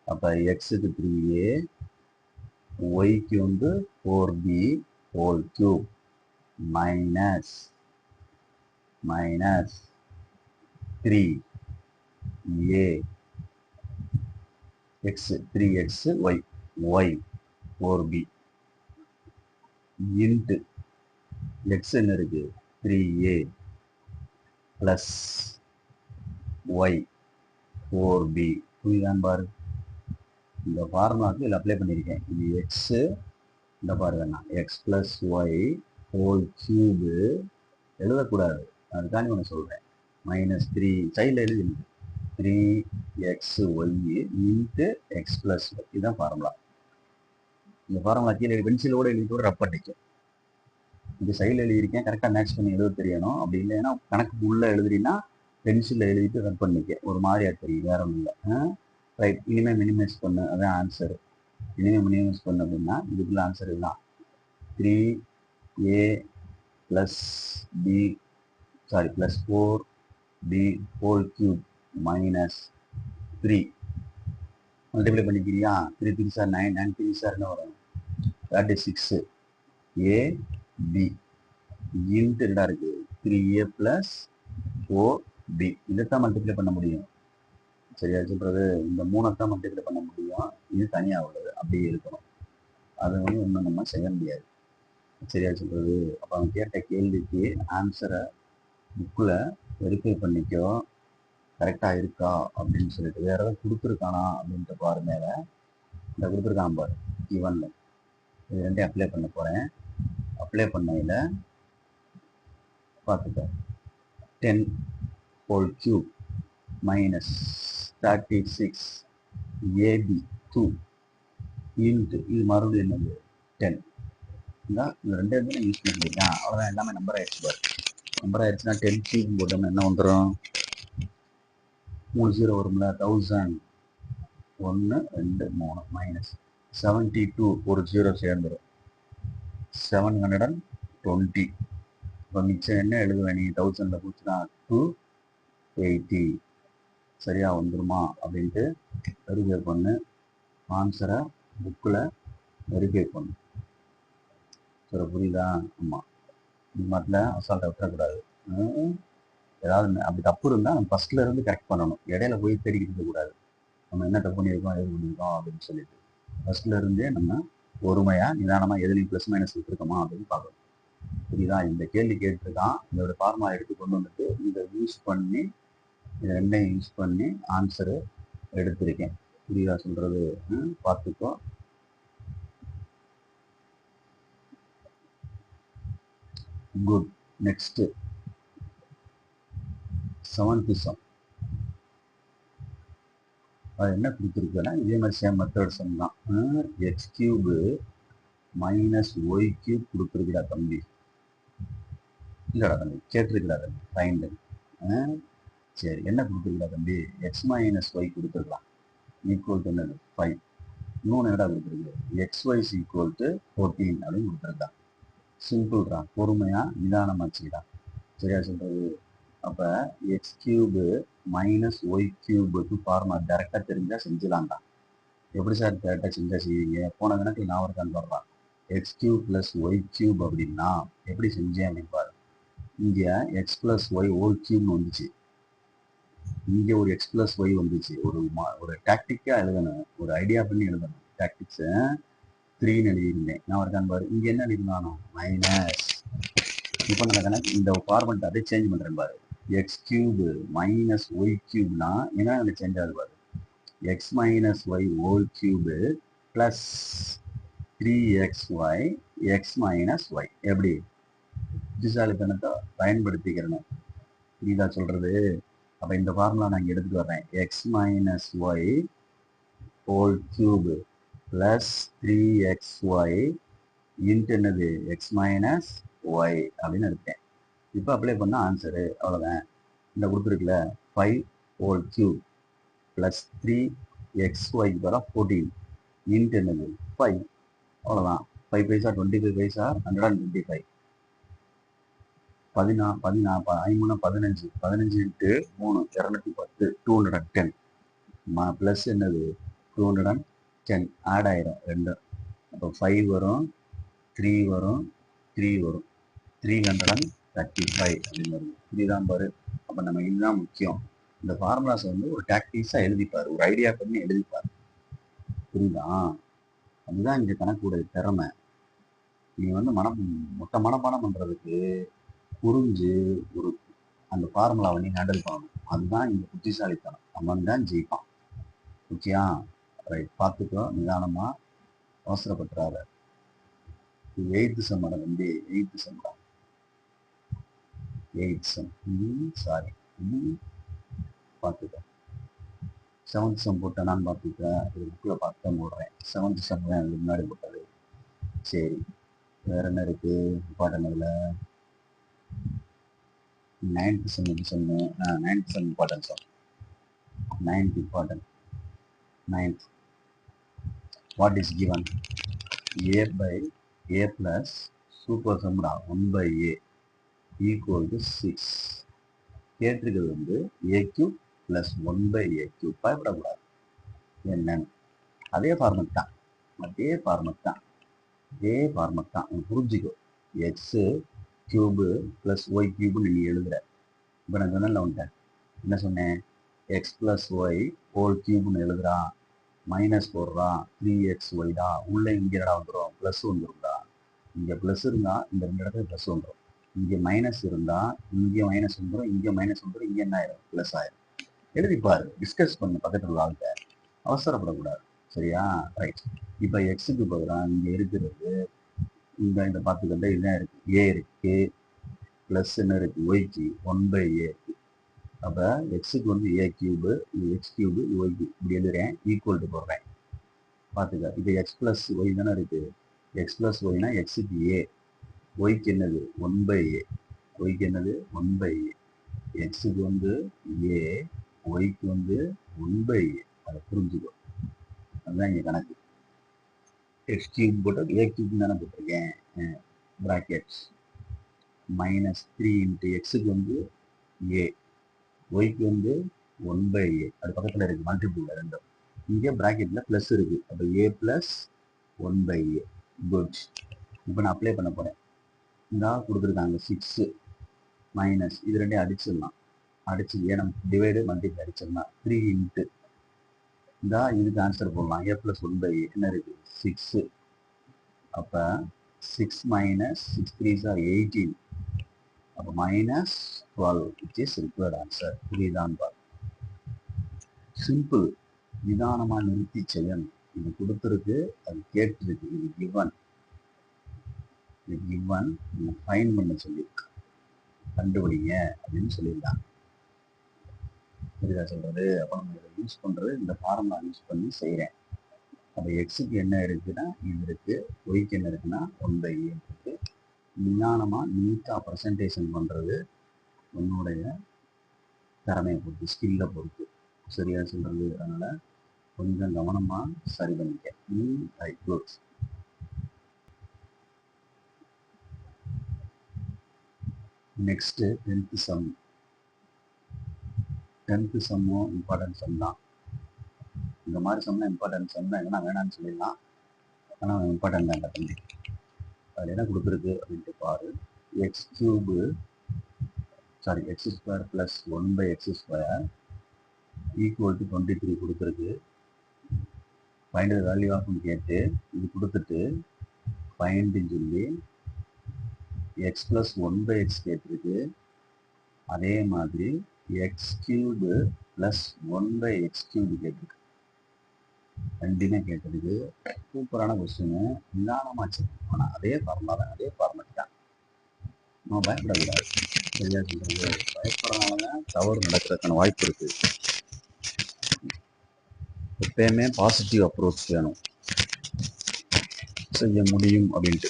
A: அப்போ எக்ஸுக்கு 3a, ஒய்க்கு வந்து 4b whole cube minus 3a x 3x y 4b into x என்ன இருக்கு? 3a plus y 4b. புரியுதான் பாரு. இந்த ஃபார்முலாவுக்கு இதில் அப்ளை பண்ணியிருக்கேன். இது எக்ஸு, இந்த பாருங்க, நான் x plus y whole cube எழுதக்கூடாது, அதுக்காண்டி ஒன்று சொல்கிறேன். -3 சைடில் எழுதி 3xy into x plus y. இதுதான் ஃபார்முலா. இந்த ஃபார்முலா கீழே பென்சிலோடு எழுதி கூட ரப் பண்ணிக்கும். இது சைடில் எழுதியிருக்கேன், கரெக்டாக மேட்ச் பண்ணி எழுத தெரியணும். அப்படி இல்லைன்னா கணக்கு உள்ளே எழுதுறீங்கன்னா பென்சிலில் எழுதிட்டு ரப் பண்ணிக்க. ஒரு மாதிரியாக தெரியும், வேற ஒன்றும் இல்லை. ரைட், இனிமேல் மினிமைஸ் பண்ணு, அதான் ஆன்சரு. இனிமேல் மினிமைஸ் பண்ணு அப்படின்னா இதுக்குள்ள ஆன்சர் இதுதான். 3a plus b plus 4b whole cube minus 3 multiply பண்ணிக்கிறியா? 3 3 சார் 9, 9 3 சார் என்ன வரும்? 36 ab இன்ட்டு என்ன இருக்கு? 3a plus 4b. இதைத்தான் மல்டிப்ளை பண்ண முடியும். சரியா சொல்றது? இந்த 3 மல்டிப்ளை பண்ண முடியும், இது தனியாக உள்ளது அப்படியே இருக்கணும். அதை வந்து இன்னும் நம்ம செய்ய முடியாது. சரியா சொல்றது? அப்போ அவன் கேட்ட கேள்விக்கு ஆன்சரை புக்கில் வெரிஃபை பண்ணிக்கோ, கரெக்டாக இருக்கா அப்படின்னு சொல்லிட்டு. வேற ஏதாவது கொடுத்துருக்கானா அப்படின்ட்டு பாரு. மேலே இந்த கொடுத்துருக்கான் பாரு, இவன்ல இது ரெண்டையும் அப்ளை பண்ண போகிறேன். அப்ளை பண்ணையில் பார்த்துக்க, 10 whole cube minus 36 ab 2 into இது மறுபடியும் என்னது 10. இந்த ரெண்டே யூஸ் பண்ணிருக்கேன். அவ்வளோதான், எல்லாமே நம்பர் ஆயிடுச்சு பாரு. நம்பர் ஆயிடுச்சுன்னா 10 கியூப் போட்டோம்னா என்ன வந்துடும்? 3 0 வரும்ல, 1000 1 2 3 மைனஸ் 72 ஒரு 0 சேர்ந்துடும், 720. இப்போ மிச்சம் என்ன எழுதுவேன் நீ? 1000ல் போச்சுன்னா 280. சரியா வந்துருமா அப்படின்ட்டு வெரிஃபை பண்ணு. ஆன்சரை புக்கில் வெரிஃபை பண்ணு. சரி, புரியுதா? ஆமாம், இது மாதிரில அசால்ட்டை விட்டுறக்கூடாது. ஏதாவது அப்படி தப்பு இருந்தால் நம்ம ஃபஸ்ட்டில் இருந்து கரெக்ட் பண்ணணும். இடையில போய் தேடிக்கிட்டு இருக்கக்கூடாது. நம்ம என்ன தப்பு பண்ணியிருக்கோம், எது பண்ணியிருக்கோம் அப்படின்னு சொல்லிட்டு ஃபஸ்ட்டில் இருந்தே நம்ம பொறுமையாக நிதானமாக எதுலையும் ப்ளஸ் மைனஸ் விட்டுருக்கோமா அப்படின்னு பார்க்கணும். புரியுதா? இந்த கேள்வி கேட்டுருக்கான், இதோட ஃபார்முலா எடுத்து கொண்டு வந்துட்டு இதை யூஸ் பண்ணி, இதை ரெண்டையும் யூஸ் பண்ணி ஆன்சரு எடுத்திருக்கேன். புரியுதா சொல்கிறது? பார்த்துக்கோ. குட். Next 7th sum. அது என்ன கொடுத்துருக்குன்னா இதே மாதிரி சேம் மெத்தட் சம் தான். X cube minus y cube கொடுத்துருக்குடா தம்பி. இல்லடா தம்பி, கேட்டிருக்கடா தம்பி, ஃபைண்ட். சரி, என்ன கொடுத்துருக்கா தம்பி? எக்ஸ் மைனஸ் ஒய் கொடுத்துருக்கலாம், ஈக்குவல் டு என்னது 5. இன்னொன்று என்னடா கொடுத்துருக்கு? எக்ஸ் ஒய்ஸ் ஈக்குவல் டு 14 அப்படின்னு கொடுத்துருக்கான். சிம்பிள்டா, பொறுமையா நிதானமா வச்சுக்கிட்டா. சரியா சொல்றது? அப்ப எக்ஸ் கியூபு மைனஸ் ஒய் கியூபுக்கு ஃபார்முலா டைரக்டா தெரிஞ்சா செஞ்சுலாம்டா. எப்படி சார் டைரக்டா செஞ்சா செய்வீங்க? போன கணக்கு நான் இருக்கான்னு சொல்றான். X cube plus y cube அப்படின்னா எப்படி செஞ்சேன் அப்படின்னு பாரு. இங்க எக்ஸ் பிளஸ் ஒய் ஹோல் கியூப்னு வந்துச்சு, இங்க ஒரு எக்ஸ் பிளஸ் ஒய் வந்துச்சு. ஒரு டாக்டிக்கா எழுதணும், ஒரு ஐடியா பண்ணி எழுதணும். டாக்டிக்ஸ் 3ன்னு எழுதியிருந்தேன், நான் இருக்கான்னு பாரு. இங்க என்ன எழுதினானோ மைனஸ். இப்போ நான் கணக்கு இந்த ஃபார்மெட் அதை சேஞ்ச் பண்றேன் பாரு. எக்ஸ் கியூப் மைனஸ் ஒய் கியூப்னா என்ன சேஞ்ச் ஆகுது பாரு. X minus y whole cube plus 3xy x minus y. எப்படி புத்திசாலித்தனத்தை பயன்படுத்திக்கிறணும், புரியுதா சொல்றது? அப்ப இந்த ஃபார்முலா நான் இங்க எடுத்துட்டு வர்றேன். X minus y whole cube plus 3xy into என்னது எக்ஸ் மைனஸ் ஒய் அப்படின்னு எடுத்தேன். இப்போ அப்ளை பண்ண ஆன்சரு அவ்வளோதான். இந்த கொடுத்துருக்குல 5 whole cube plus 3xy 14 into என்னது 5. அவ்வளோதான். 5 பைசா 25 பைசா 125. 15 இன்ட்டு 3 210 210 ப்ளஸ் என்னது 210 ஆட் ஆயிரும் ரெண்டு. அப்போ 5 வரும், 3 வரும், 3 வரும், 335 அப்படின்னு வருது. புரியுதான் பாரு? அப்போ நம்ம இதுதான் முக்கியம். இந்த ஃபார்முலாஸ் வந்து ஒரு டாக்டிக்ஸாக எழுதிப்பாரு, ஒரு ஐடியா பண்ணி எழுதிப்பாரு. புரியுதா? அதுதான் இங்கே கணக்குடைய திறமை. நீ வந்து மனப்பாடம் பண்றதுக்கு புரிஞ்சு ஒரு அந்த ஃபார்முலாவை நீ ஹேண்டில் பண்ணணும். அதுதான் இங்க புத்திசாலித்தனம். அவன் தான் ஜெயிப்பான். ஓகேயா? ரைட், பார்த்துக்கோ, நிதானமா, அவசரப்பட்டுறாத. இது 8th சம் வந்து 8th சம் தான். 8th சம் சாரி, பார்த்துக்க. 7th சம் போட்டேனான்னு பார்த்துக்க. இது புக்கில் பார்த்து தான் போடுறேன். 7th சம் தான் அதுக்கு முன்னாடி போட்டது. சரி, வேற என்ன இருக்கு இம்பார்ட்டன்? அதில் 9th sum சொன்னேன். 9th sum important sum. 9th important. 9th. What is given? A by A plus super sum 1 by A equal to 6. கேட்டிருக்கிறது வந்து A cube plus 1 by A cube. பயப்படக்கூடாது. என்னன்னு அதே ஃபார்மெட் தான், அதே ஃபார்மெட் தான், அதே ஃபார்மெட் தான். புரிஞ்சுக்கோ. எக்ஸ் கியூபு பிளஸ் ஒய் கியூப்னு நீ எழுதுற. இப்போ நான் சொன்னேன்ல உன்ட்ட, என்ன சொன்னேன்? எக்ஸ் பிளஸ் ஒய் ஹோல் கியூப்னு எழுதுறான், மைனஸ் போடுறான், 3xy தான். உள்ள இங்கே என்னடா வந்துடும்? ப்ளஸ் வந்துடும்டா. இங்கே ப்ளஸ் இருந்தால் இந்த ரெண்டு இடத்துல ப்ளஸ் வந்துடும். இங்கே மைனஸ் இருந்தால் இங்கே மைனஸ் வந்துடும், இங்கே மைனஸ் வந்துடும், இங்கே என்ன ஆயிரும்? ப்ளஸ் ஆயிரும். எழுதிப்பாரு, டிஸ்கஸ் பண்ணு பக்கத்தில் உள்ள ஆள்கிட்ட, அவசரப்படக்கூடாது. சரியா? ரைட். இப்போ எக்ஸுக்கு பதிலாக இங்கே இருக்கிறது இந்த பார்த்துக்கிட்ட இதுதான் இருக்கு. ஏ இருக்கு, பிளஸ் என்ன இருக்கு? ஒய்க்கு 1 by A இருக்கு. அப்போ எக்ஸுக்கு வந்து ஏ கியூபு, இது எக்ஸ் கியூபு, இது ஒய் கியூப், இப்படி எழுதுறேன், ஈக்குவல் டு போடுறேன். பார்த்துக்க, இது எக்ஸ் பிளஸ் ஒய் தானே இருக்கு. எக்ஸ் பிளஸ் ஒய்னா எக்ஸுக்கு ஏ, ஒய்க்கு என்னது 1 by A, ஒய்க்கு என்னது 1 by A. எக்ஸுக்கு வந்து ஏ, ஒய்க்கு வந்து 1 by A. அதை புரிஞ்சுக்கோ, அதுதான் இங்கே கணக்கு. எக்ஸ் கியூப் போட்டு ஏ கியூப் தானே போட்டிருக்கேன், ப்ராக்கெட்ஸ் மைனஸ் 3 இன்ட்டு எக்ஸுக்கு வந்து ஏ, ஒய்க்கு வந்து 1 by A. அது பக்கத்தில் இருக்கு, மல்டிபிள் ரெண்டும். இங்கே ப்ராக்கெட்டில் ப்ளஸ் இருக்கு. அப்போ ஏ ப்ளஸ் 1 by A. குட். இப்போ நான் அப்ளை பண்ண போகிறேன். இந்த கொடுத்துருக்காங்க 6 மைனஸ் இது ரெண்டையும் அடிச்சிடலாம். அடிச்சு ஏன்னா டிவைடு மல்டிபிள் அடிச்சிடலாம். 3 இன்ட்டு இந்த இதுக்கு ஆன்சர் போடலாம். ஏ ப்ளஸ் 1 by A என்ன இருக்கு? 6. அப்போ 6 மைனஸ் 6 3 சார் 18. அப்போ minus 12 which is required answer. புரியுதான் பாரு. சிம்பிள். நிதானமா நிறுத்தி செய்யணும். இது கொடுத்துருக்கு, அது கேட்டிருக்கு. இது கிவன், இது கிவன், நீங்க ஃபைன் பண்ண சொல்லியிருக்கு, கண்டுபிடிங்க அப்படின்னு சொல்லியிருக்காங்க. புரியுதா சொல்றது? அப்போ நம்ம இதை யூஸ் பண்றது, இந்த ஃபார்முலா யூஸ் பண்ணி செய்கிறேன். அப்போ எக்ஸுக்கு என்ன இருக்குன்னா இது இருக்கு, ஒய்க்கு என்ன இருக்குன்னா 1 by A இருக்கு. நிதானமாக நீட்டாக ப்ரெசன்டேஷன் பண்ணுறது உன்னுடைய திறமையை பொறுத்து, ஸ்கில்லை பொறுத்து. சரியா சொல்கிறது? அதனால் கொஞ்சம் கவனமாக சரி பண்ணிக்க. Right, good. Next 10th sum. 10th சம்மும் இம்பார்ட்டன்ட் சம் தான். இந்த மாதிரி சம்னா இம்பார்ட்டன்ட் சம் தான், எங்கன்னா வேணான்னு சொல்லிடலாம். ஆனால் இம்பார்ட்டன்ட் தான் கட்டணி. அதில் என்ன கொடுத்துருக்கு அப்படின்ட்டு பாரு. X square plus 1/x² equal to 23 கொடுத்துருக்கு. ஃபைண்ட் த வேல்யூ ஆஃப்னு கேட்டு இது கொடுத்துட்டு ஃபைண்டுன்னு சொல்லி எக்ஸ் ப்ளஸ் 1/x கேட்டிருக்கு. அதே மாதிரி x³ ப்ளஸ் 1/x³ கேட்டிருக்கு. ரெண்டுமே கேட்டதுக்கு சூப்பரான கொஸ்டின். நிதானமாச்சு. ஆனால் அதே ஃபார்முலா தான், அதே ஃபார்மேட் தான். நம்ம பயப்படக்கூடாது. சரியா சொல்றது? பயப்படுறதுனால தவறு நடக்கிறதுக்கான வாய்ப்பு இருக்கு. எப்பயுமே பாசிட்டிவ் அப்ரோச் வேணும், செய்ய முடியும் அப்படின்ட்டு.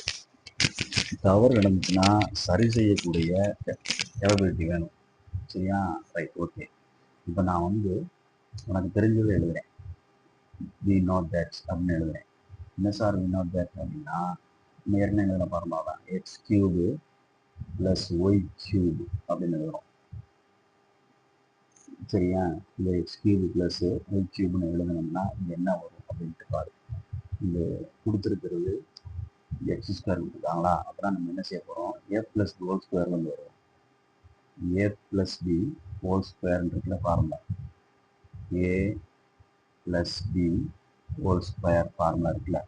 A: தவறு நடந்துச்சுன்னா சரி செய்யக்கூடிய கேப்பபிலிட்டி வேணும். சரியா? Right, okay. இப்போ நான் உனக்கு தெரிஞ்சதை எழுதுறேன். வி நாட் தட் அப்படின்னு எழுதுறேன். என்ன சார் வி நாட் தட் அப்படின்னா, ஏற்கனவே எழுதுன ஃபார்முலா தான். x³ ப்ளஸ் y³ அப்படின்னு எழுதுறோம். சரியா? இந்த x³ ப்ளஸ் y³ எழுதணும்னா இது என்ன வரும் அப்படின்ட்டு பாரு. இந்த கொடுத்துருக்கிறது x² கொடுத்துருக்காங்களா? அப்புறம் நம்ம என்ன செய்ய போகிறோம்? a ப்ளஸ் b ஹோல் ஸ்கொயர்லேருந்து வரும். a ப்ளஸ் b ஹோல் ஸ்கொயர்ன்றதுல formula a plus b whole square formula இருக்குல்ல,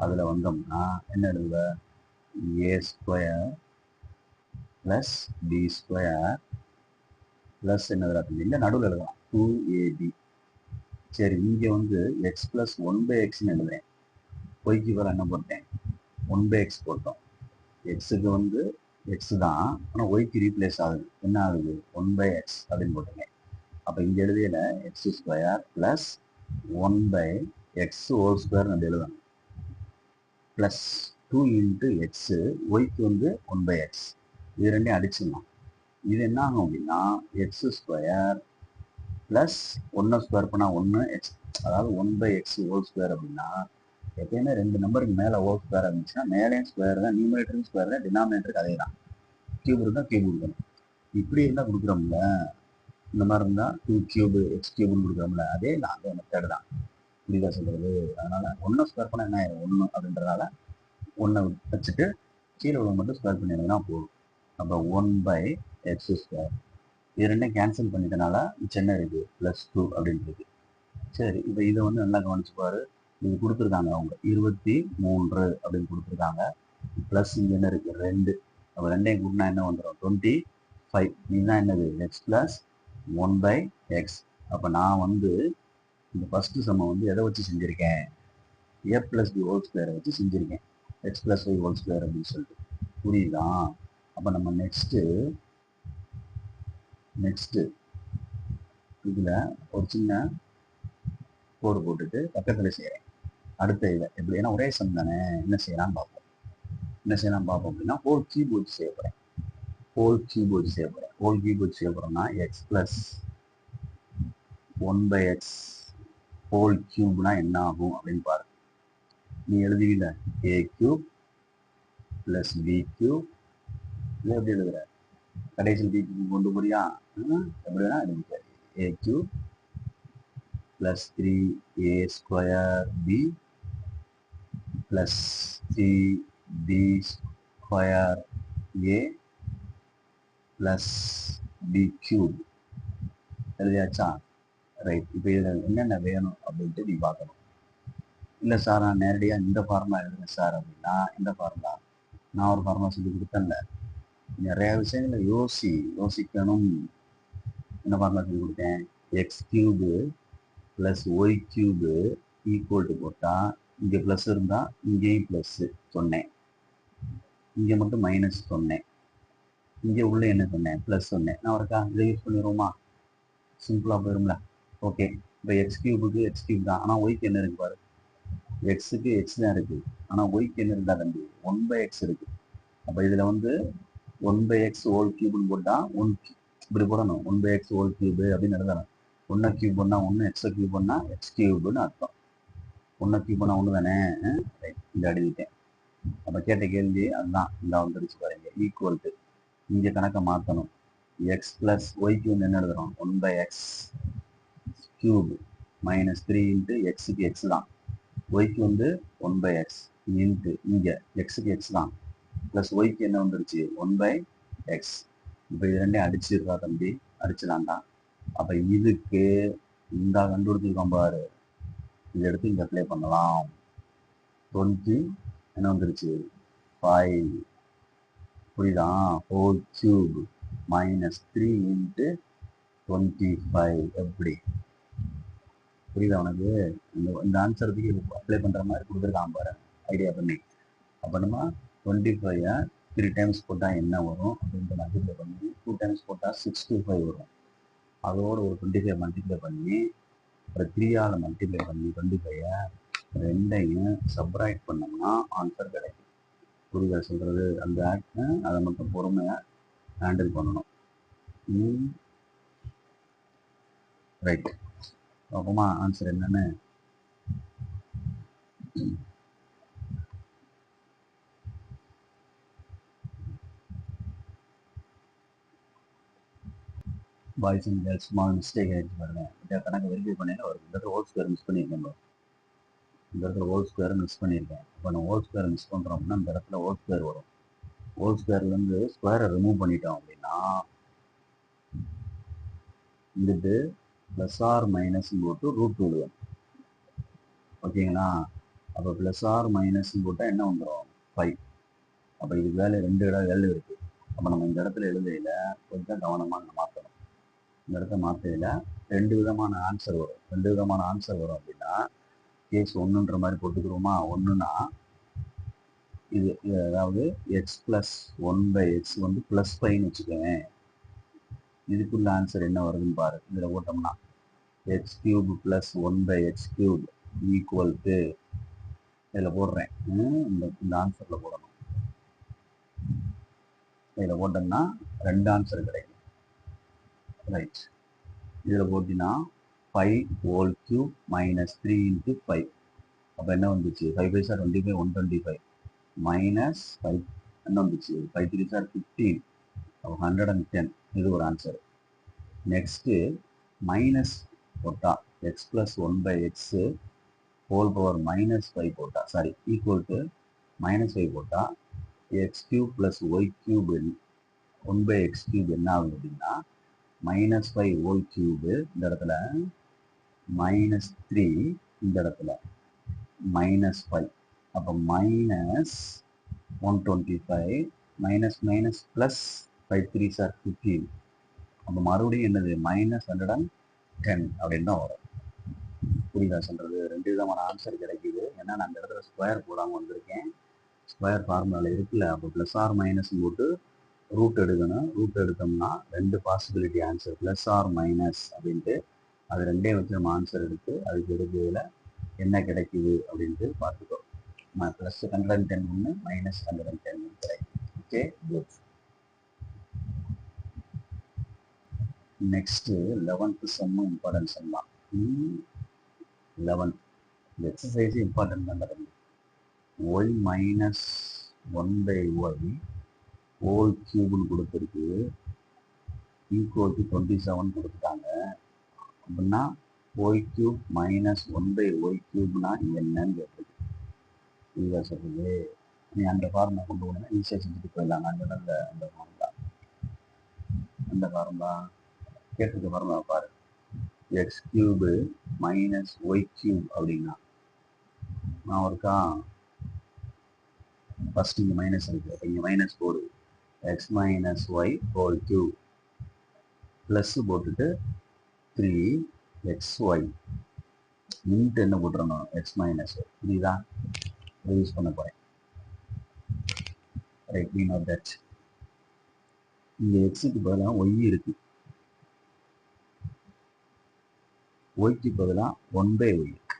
A: அதில் வந்தோம்னா என்ன எழுதுவ? a² ப்ளஸ் b² ப்ளஸ் என்னது அப்படின்னு இல்லை நடுவில் எழுதலாம் 2ab. சரி, இங்கே எக்ஸ் ப்ளஸ் 1/xன்னு எழுதுறேன். ஒய்க்கு பதில் என்ன போட்டேன்? 1/x போட்டோம். எக்ஸுக்கு எக்ஸ் தான், ஆனால் ஒய்க்கு ரீப்ளேஸ் ஆகுது. என்ன ஆகுது? 1/x அப்படின்னு போட்டுங்க. அப்போ இங்கே எழுதியில் x² plus 1/x whole square நம்ம எழுதணும். ப்ளஸ் 2 இன்ட்டு எக்ஸு, ஒய்க்கு 1/x. இது ரெண்டையும் அடிச்சிடலாம். இது என்ன ஆகும் அப்படின்னா x² ப்ளஸ் 1 ஸ்கொயர் பண்ணால் 1x, அதாவது 1/x ஹோல் ஸ்கொயர் அப்படின்னா எப்பயுமே ரெண்டு நம்பருக்கு மேலே ஹோல் ஸ்கொயர் இருந்துச்சுன்னா மேலேயும் ஸ்கொயர் தான், நியூமரேட்டரும் ஸ்கொயர் தான், டினாமினேட்டருக்கு அதே தான். கியூப் இருந்தால் கியூப் கொடுக்கணும். இப்படி இருந்தால் கொடுக்குறோம்ல, இந்த மாதிரி இருந்தால் 2³ x³ கொடுக்குறோம்ல, அதே மெத்தட் தான். புரியுதா சொல்கிறது? அதனால் 1 ஸ்கொயர் பண்ணால் என்ன ஆயிரும்? 1 அப்படின்றதால 1 வச்சுட்டு கீழே உள்ள மட்டும் ஸ்கொயர் பண்ணிடுறதுனா போதும். அப்போ 1/x². இது ரெண்டும் கேன்சல் பண்ணிட்டனால என்ன இருக்குது? +2 அப்படின்னு இருக்கு. சரி, இப்போ இதை நல்லா கவனிச்சு பாரு. இது கொடுத்துருக்காங்க அவங்க 23 அப்படின்னு கொடுத்துருக்காங்க. ப்ளஸ் இங்கே என்ன இருக்குது? 2. அப்போ ரெண்டையும் கூட்டினா என்ன வந்துடும்? 25. இதுதான் என்னது? x plus 1/x. அப்போ நான் இந்த ஃபஸ்ட்டு சம்மை எதை வச்சு செஞ்சுருக்கேன்? a ப்ளஸ் b ஹோல் ஸ்கொயரை வச்சு செஞ்சுருக்கேன். x plus y whole square அப்படின்னு சொல்லிட்டு. புரியுதா? அப்போ நம்ம நெக்ஸ்ட்டு இதில் ஒரு சின்ன கோடு போட்டுட்டு பக்கத்தில் செய்கிறேன். அடுத்த இதை எப்படி, ஏன்னா ஒரே சம் தானே, என்ன செய்யலாம்னு பார்ப்போம். அப்படின்னா ஹோல் கியூப் வச்சு செய்ய போகிறேன். ஹோல் கியூப் வச்சு செய்ய போகிறோம்னா எக்ஸ் ப்ளஸ் 1/x ஹோல் கியூப்னா என்ன ஆகும் அப்படின்னு பாரு. நீ எழுதுவீங்க a³ ப்ளஸ் b³ இல்லை எப்படி எழுதுற? கடைசியில் b³ கொண்டு போறியா? எப்படி வேணா எழுதிக்க. a³ plus 3a² plus 3b² plus b³ எழுதியாச்சா? ரைட். இப்போ இதில் என்னென்ன வேணும் அப்படின்ட்டு நீ பார்க்கணும். இல்லை சார் நான் நேரடியாக இந்த ஃபார்முலா எழுதுறேன் சார் அப்படின்னா, இந்த ஃபார்முலா நான் ஒரு ஃபார்முலா சொல்லி கொடுத்தேன்ல, நிறையா விஷயங்களை யோசிக்கணும். என்ன ஃபார்முலா சொல்லி கொடுத்தேன்? x³ plus y³ equal to போட்டால் இங்கே ப்ளஸ் இருந்தால் இங்கேயும் ப்ளஸ்ஸு சொன்னேன், இங்கே மட்டும் மைனஸ் சொன்னேன், இங்கே உள்ள என்ன சொன்னேன்? ப்ளஸ் சொன்னேன். நான் ஒருக்கா இதை யூஸ் பண்ணிடுவோமா? சிம்பிளாக போயிடும்ல. ஓகே, இப்போ x³ x³ தான், ஆனால் ஒய்க்கு என்ன இருக்கு பாரு. எக்ஸுக்கு எக்ஸ் தான் இருக்குது, ஆனால் ஒய்க்கு என்ன இருந்தா தம்பி? 1/x இருக்குது. அப்போ இதில் வந்து 1/x ஹோல் கியூப்னு போட்டால் இப்படி போடணும். 1/x ஹோல் கியூப் அப்படின்னு எழுதணும். 1 கியூப் பண்ணால் 1, எக்ஸை கியூப் பண்ணால் எக்ஸ் கியூப்னு அர்த்தம். 1 கியூப் பண்ணால் 1 தானே, ரைட், இந்த எழுதிட்டேன். அப்போ கேட்ட கேள்வி அதுதான், இந்த வந்துருச்சு பாருங்க. ஈக்குவல் டு இங்கே கணக்கை மாற்றணும். எக்ஸ் பிளஸ் ஒய்க்கு வந்து என்ன எழுதுறோம், 1/x கியூப் மைனஸ் 3 இன்ட்டு எக்ஸுக்கு எக்ஸ் தான், ஒய்க்கு வந்து 1/x இன்ட்டு இங்கே எக்ஸுக்கு எக்ஸ் தான், ப்ளஸ் ஒய்க்கு என்ன வந்துருச்சு 1/x. இப்போ இது ரெண்டையும் அடிச்சிருக்கா தம்பி, அடிச்சிடான்டா. அப்போ இதுக்கு இந்த கண்டுபிடிச்சிருக்கோம் பாரு, இதை எடுத்து இங்கே அப்ளை பண்ணலாம். 20 என்ன வந்துருச்சு 5, புரியுதா, ஹோல் கியூப் மைனஸ் 3 இன்ட்டு 25. எப்படி புரியுதா உனக்கு? இந்த ஆன்சருக்கு அப்ளை பண்ணுற மாதிரி கொடுத்துருக்கான் பாரு, ஐடியா பண்ணி. அப்போ நம்ம 25 3 டைம்ஸ் போட்டால் என்ன வரும் அப்படின்ட்டு மல்டிப்ளை பண்ணி 2 டைம்ஸ் போட்டால் 625 வரும். அதோட ஒரு 25 மல்டிப்ளை பண்ணி அப்புறம் 3ஆல் மல்டிப்ளை பண்ணி 25 ரெண்டையும் சப்ராக்ட் பண்ணோம்னா ஆன்சர் கிடைக்கும். புரியுதா சொல்கிறது? அந்த அதை மட்டும் பொறுமையாக ஹேண்டில் பண்ணணும். ரைட், அப்பமா ஆன்சர் என்னன்னு boys and girls small mistake ஆகிடுச்சு பாருங்க. இந்த கணக்கு வெரிஃபை பண்ணினா ஒரு இந்த இடத்துல ஹோல் ஸ்கொயர் மிஸ் பண்ணியிருக்கேன். இந்த இடத்துல ஹோல் ஸ்கொயர் மிஸ் பண்ணியிருக்கேன். இப்போ நான் ஹோல் ஸ்கொயர் மிஸ் பண்ணுறோம் அப்படின்னா இந்த இடத்துல ஹோல் ஸ்கொயர் வரும். ஹோல் ஸ்கொயர்லேருந்து ஸ்கொயரை ரிமூவ் பண்ணிட்டோம் அப்படின்னா இதுக்கு ப்ளஸ் ஆர் மைனஸ் போட்டு ரூட் விடுவோம். ஓகேங்களா? அப்போ ப்ளஸ் ஆர் மைனஸ் போட்டால் என்ன வந்துடும் 5. அப்போ இதுக்கு வேலை 2 இடம் வேலை இருக்குது. அப்போ நம்ம இந்த இடத்துல எழுதையில் கொஞ்சம் கவனமாக மாற்றணும். இந்த இடத்த மாற்றையில் 2 விதமான ஆன்சர் வரும். 2 விதமான ஆன்சர் வரும் அப்படின்னா கேஸ் 1ன்ற மாதிரி போட்டுக்கிறோமா. 1னா இது அதாவது எக்ஸ் பிளஸ் 1/x வந்து ப்ளஸ் 5ன்னு வச்சுக்கோங்க. இதுக்குள்ள ஆன்சர் என்ன வருதுன்னு பாரு. இதில் போட்டோம்னா X cube plus 1/x cube equal to இதில் போடுறேன். இந்த ஆன்சரில் போடணும். இதில் போட்டோம்னா 2 ஆன்சர் கிடைக்கும். ரைட், இதில் போட்டினா 5 ஹோல் கியூப் மைனஸ் 3 இன்ட்டு 5. அப்போ என்ன வந்துச்சு 5 5 சார் 25 125 மைனஸ் 5 என்ன வந்துச்சு 5 3 சார் 15. அப்போ 110. இது ஒரு ஆன்சர். நெக்ஸ்ட்டு மைனஸ் போட்டா x plus 1/x whole power minus 5 போட்டா, சாரி ஈக்குவல் டு மைனஸ் 5 போட்டா x cube plus y cube 1/x cube என்ன ஆகுது அப்படின்னா மைனஸ் 5 ஹோல் கியூபு இந்த இடத்துல மைனஸ் 3 இந்த இடத்துல மைனஸ் 5. அப்போ minus 125 minus minus plus 5 3 sir 15. அப்போ மறுபடியும் என்னது மைனஸ் 110 அப்படின்னு தான் வரும். புரியுதா சொல்றது? 2 விதமான ஆன்சர் கிடைக்குது. ஏன்னா நான் அந்த இடத்துல ஸ்கொயர் போடாமல் வந்திருக்கேன். ஸ்கொயர் ஃபார்முலாவில் இருக்குல்ல, அப்போ ப்ளஸ் ஆர் மைனஸ் போட்டு ரூட் எடுக்கணும். ரூட் எடுத்தோம்னா 2 possibility answer plus or minus அப்படின்ட்டு அது 2 வச்சு நம்ம ஆன்சர் எடுத்து அதுக்கு எடுக்கிறதுல என்ன கிடைக்குது அப்படின்ட்டு பார்த்துக்கோ. ப்ளஸ் 110 ஒன்று மைனஸ் 110 கிடைக்கும். Okay, good. Next 11th sum important sum தான். 11 இந்த எக்ஸசைஸ் இம்பார்ட்டன்ட் பண்ணுறது. ஒய் மைனஸ் 1/y ஹோல் கியூப்னு கொடுத்துருக்கு, ஈக்குவல் டு 27 கொடுத்துட்டாங்க. அப்படின்னா ஒய் கியூப் மைனஸ் 1/y கியூப்னா என்னன்னு கேட்டிருக்கு. இதுவா சொல்றது? நீ அந்த ஃபார்முலா கொண்டு போனா ஈஸியாக செஞ்சுட்டு போயிடலாம். அந்த ஃபார்முலா கேட்டிருக்க ஃபார்முலா பாரு. X cube minus y cube அப்படின்னா நான் ஒருக்கா ஃபர்ஸ்ட் இங்கே மைனஸ் இருக்கு, அப்போ இங்கே மைனஸ் போடு. X minus y whole cube plus போட்டுட்டு 3xy இன்ட்டு என்ன போட்டுறணும் எக்ஸ் மைனஸ் ஒய். புரியுதா? யூஸ் பண்ண போகிறேன். Right, we know that. இங்கே எக்ஸுக்கு பதிலாக ஒய் இருக்கு, ஒய்க்கு பதிலாக 1/y இருக்கு.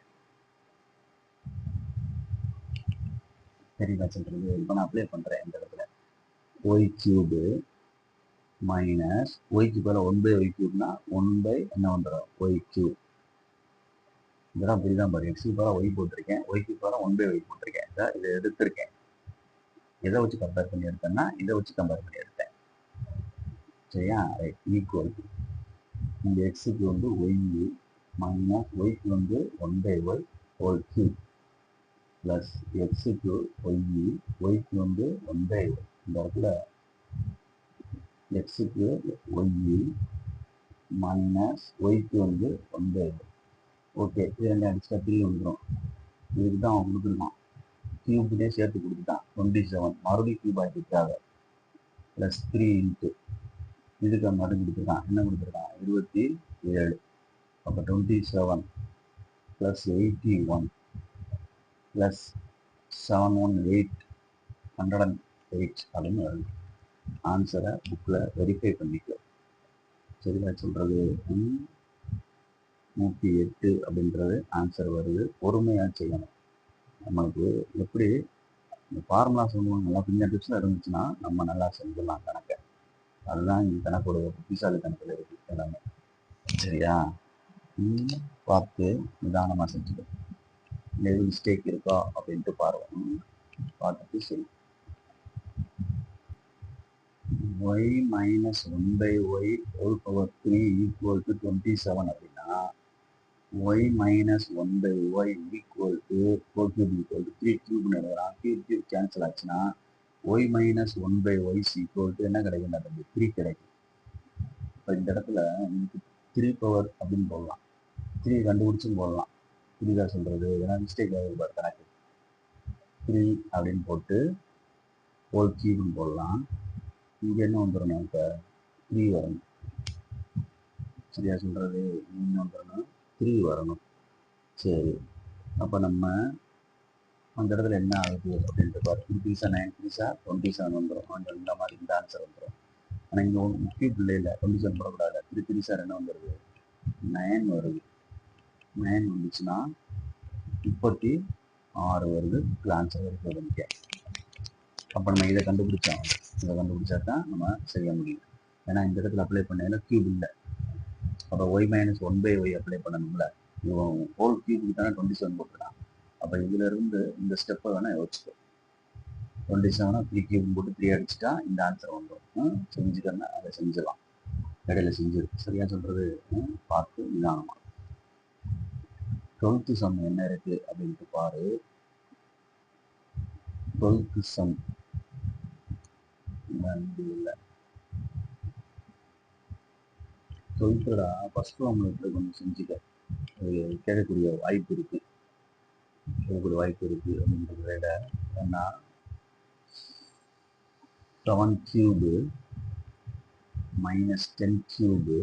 A: சரிங்களா சொல்றது? இப்போ நான் அப்ளை பண்ணுறேன் இந்த இடத்துல. ஒய் கியூபு மைனஸ் ஒய்க்கு போல 1/y கியூப்னா 1 என்ன வந்துடும் ஒய் கியூப். இதெல்லாம் புரியுதான் பாரு. எக்ஸுக்கு போல ஒய் போட்டிருக்கேன், ஒய்க்கு போல 1/y போட்டிருக்கேன். இதை எடுத்திருக்கேன். எதை வச்சு கம்பேர் பண்ணி எடுத்தேன்னா இதை வச்சு கம்பேர் பண்ணி எடுத்தேன். சரியா? ரைட். ஈக்குவல் இந்த எக்ஸுக்கு வந்து ஒய் மைனஸ் ஒய்க்கு வந்து 1/y ஹோல் கியூப் பிளஸ் எக்ஸுக்கு ஒய் ஒய்க்கு வந்து 1/y. இந்த இடத்துல எக்ஸுக்கு ஒய் மைனஸ் ஒய்க்கு வந்து 1/y. ஓகே, இது ரெண்டு அடிச்சா 3 வந்துடும். இதுக்கு தான் அவன் கொடுத்துருக்கான், கியூப்லேயே சேர்த்து கொடுத்துட்டான் 27. மறுபடியும் கியூப் ஆகிட்டாங்க ப்ளஸ் 3 இன்ட்டு இதுக்கு அவன் மட்டும் கொடுத்துருக்கான். என்ன கொடுத்துருக்கான்? 27. அப்போ 27 ப்ளஸ் 81 ப்ளஸ் 718 108 அப்படின்னு வருது. ஆன்சரை புக்கில் வெரிஃபை பண்ணிக்கோ. சரியா சொல்கிறது? 108 அப்படின்றது ஆன்சர் வருது. பொறுமையாக செய்யணும். நம்மளுக்கு எப்படி இந்த ஃபார்முலா சொல்லுவாங்க, நல்லா பின்ன டிப்ஸில் இருந்துச்சுன்னா நம்ம நல்லா செஞ்சிடலாம் கணக்கை. அதுதான் இந்த கணக்கோட புத்திசாலி கணக்கில் இருக்குது எல்லாமே. சரியா? பார்த்து நிதானமாக செஞ்சுக்கணும். எது மிஸ்டேக் இருக்கா அப்படின்ட்டு பாருவோம். பார்த்துட்டு சரி. y minus 1/y whole power 3 equal to 27 அப்படின்னா y minus 1/y equal to 4 cube equal to 3 cube எழுதலாம். cube கேன்சல் ஆச்சுன்னா y minus 1/y equal to என்ன கிடைக்கும்? 3 கிடைக்கும். இப்போ இந்த இடத்துல எனக்கு 3 பவர் அப்படின்னு போடலாம், 3 கண்டுபிடிச்சும் போடலாம். புரியுதா சொல்றது? ஏன்னா மிஸ்டேக் ஆகுது பாரு கணக்கு. 3 அப்படின்னு போட்டு ஹோல் கியூப்னு போடலாம். இங்கே என்ன வந்துடணும்? இப்போ 3 வரணும். சரியா சொல்கிறது? என்ன வந்துடணும்? 3 வரணும். சரி, அப்போ நம்ம அந்த இடத்துல என்ன ஆகுது அப்படின்ட்டு பாரு. 3 வந்துடும். அந்த இந்த மாதிரி இந்த ஆன்சர் வந்துடும். ஆனால் இங்கே ஒரு முக்கிய பிள்ளையில் 27 போடக்கூடாது. 3 என்ன வந்துடுது? 9 வருது. 9 வந்துச்சுன்னா 36 வருது. ஆன்சர் வருது நினைக்க. அப்போ நம்ம இதை கண்டுபிடிச்சோம். இதை கண்டுபிடிச்சா தான் நம்ம செய்ய முடியும். ஏன்னா இந்த இடத்துல அப்ளை பண்ணல கியூப் இல்லை. அப்போ ஒய் மைனஸ் 1/y அப்ளை பண்ணணும்ல. இவன் ஹோல் கியூபுக்கு தானே 27 போட்டுருக்கான். அப்போ இதுல இருந்து இந்த ஸ்டெப்பை வேணா யோசிச்சுக்கோ. 27 3 கியூப் போட்டு 3 அடிச்சுட்டா இந்த ஆன்சர் வந்துடும். செஞ்சுக்கன்னா அதை செஞ்சிடலாம். இடையில செஞ்சிரு. சரியா சொல்றது? பார்த்து நிதானமா. 12th சம் என்ன இருக்கு அப்படின்ட்டு பாரு. 12th சம் இல்லை, 12th ஃபர்ஸ்ட் நம்மளுக்கு கொஞ்சம் செஞ்சுக்க கேட்கக்கூடிய வாய்ப்பு இருக்கு. அப்படின்றத விட ஏன்னா 7 cube minus 10 cube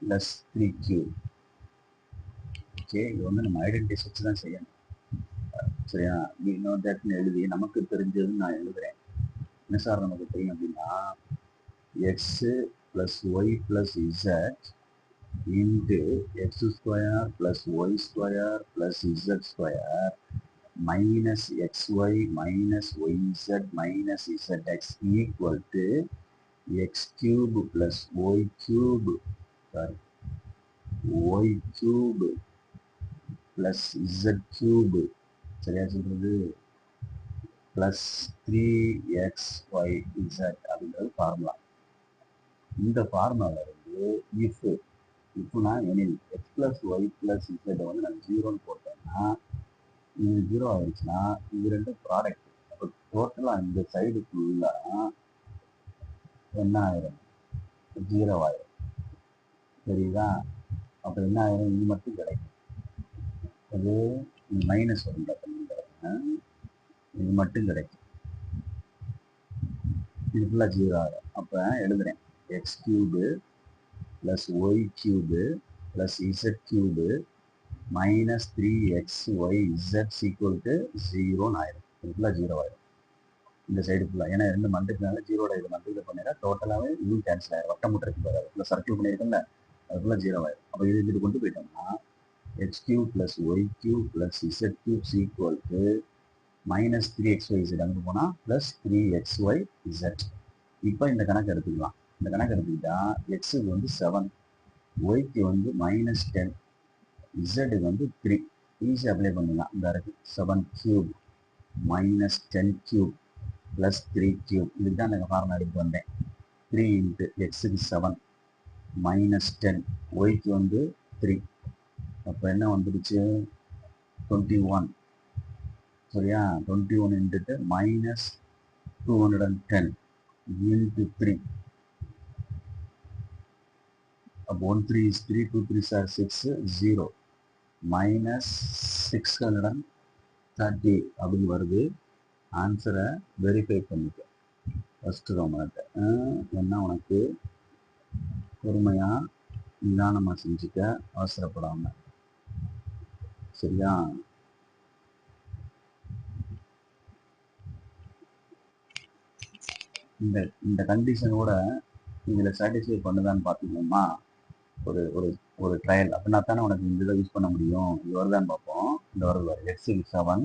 A: plus 3 cube. Okay, இது வந்து நம்ம ஐடென்டிட்டி வச்சு தான் செய்யணும். சரியா? இன்னொரு டேட்னு எழுதி நமக்கு தெரிஞ்சதுன்னு நான் எழுதுறேன். என்ன சார் நமக்கு தெரியும் அப்படின்னா x plus y plus z into x square plus y square plus z square minus xy minus yz minus zx equal to x cube plus y cube, sorry, y cube plus z cube. சரியா சொல்றது? பிளஸ் 3xyz அப்படின்றது ஃபார்முலா. இந்த ஃபார்முலாவில் இருந்து இஃப்னா எனில் x plus y plus z வந்து நான் 0ன்னு போட்டேன்னா இது 0 ஆயிடுச்சுன்னா இது ரெண்டும் ப்ராடக்ட். அப்போ டோட்டலாக இந்த சைடு ஃபுல்லாக என்ன ஆயிரும்? 0 ஆயிரும். சரிதா? அப்போ என்ன ஆயிரும்? இது மட்டும் கிடைக்கும். அது மைனஸ் வரும். இது மட்டும் கிடைக்கும். இது ஃபுல்லாக 0 ஆகும். அப்போ எழுதுறேன் x cube plus y cube plus z cube minus 3xyz equal to 0ன்னு ஆயிடும். இது ஃபுல்லாக 0 ஆயிடும் இந்த சைடு ஃபுல்லாக. ஏன்னா ரெண்டு மல்டிப்ளான 0 இது மல்டிப்ளை பண்ணினா டோட்டலாகவே இதுவும் கேன்சல் ஆயிடும். வட்டம் முட்டுறதுக்கு போகாது. ஃபுல்லாக சர்க்கிள் பண்ணியிருக்கோம்ல, அது ஃபுல்லாக 0 ஆயிடும். அப்போ இது கொண்டு போயிட்டோம்னா x cube plus y cube plus z cube equal to minus 3xyz அங்கே போனால் ப்ளஸ் 3xyz. இப்போ இந்த கணக்கு எடுத்துக்கலாம். இந்த கணக்கு எடுத்துக்கிட்டா எக்ஸுக்கு வந்து 7, ஒய்க்கு வந்து -10, இசட்டுக்கு வந்து 3. ஈஸியாக அப்ளை பண்ணலாம். இந்த இருக்கு 7 கியூப் -10 கியூப் ப்ளஸ் 3 கியூப். இதுக்கு தான் இந்த ஃபார்முலா எடுத்து வந்தேன். 3 இன்ட்டு எக்ஸுக்கு 7 -10, ஒய்க்கு வந்து 3. அப்போ என்ன வந்துடுச்சு 21. சரியா? 21 இன்ட்டு -210 இன்ட்டு 3. அப்போ 1 3 is 3, 2 3s are 6, 0 -630 அப்படின்னு வருது. ஆன்சரை வெரிஃபை பண்ணிக்க. ஃபஸ்ட்டு ரோமனத்தை என்ன உனக்கு பொறுமையாக நிதானமாக செஞ்சுக்க, அவசரப்படாமல். சரியா? இந்த கண்டிஷனோட இதில் சாட்டிஸ்ஃபை பண்ணுதான்னு பார்த்துக்கோமா. ஒரு ஒரு ஒரு ட்ரையல் அப்படின்னா தானே உனக்கு இந்த இதை யூஸ் பண்ண முடியும். இது வருதான்னு பார்ப்போம். இந்த வருது எக்ஸுக்கு 7,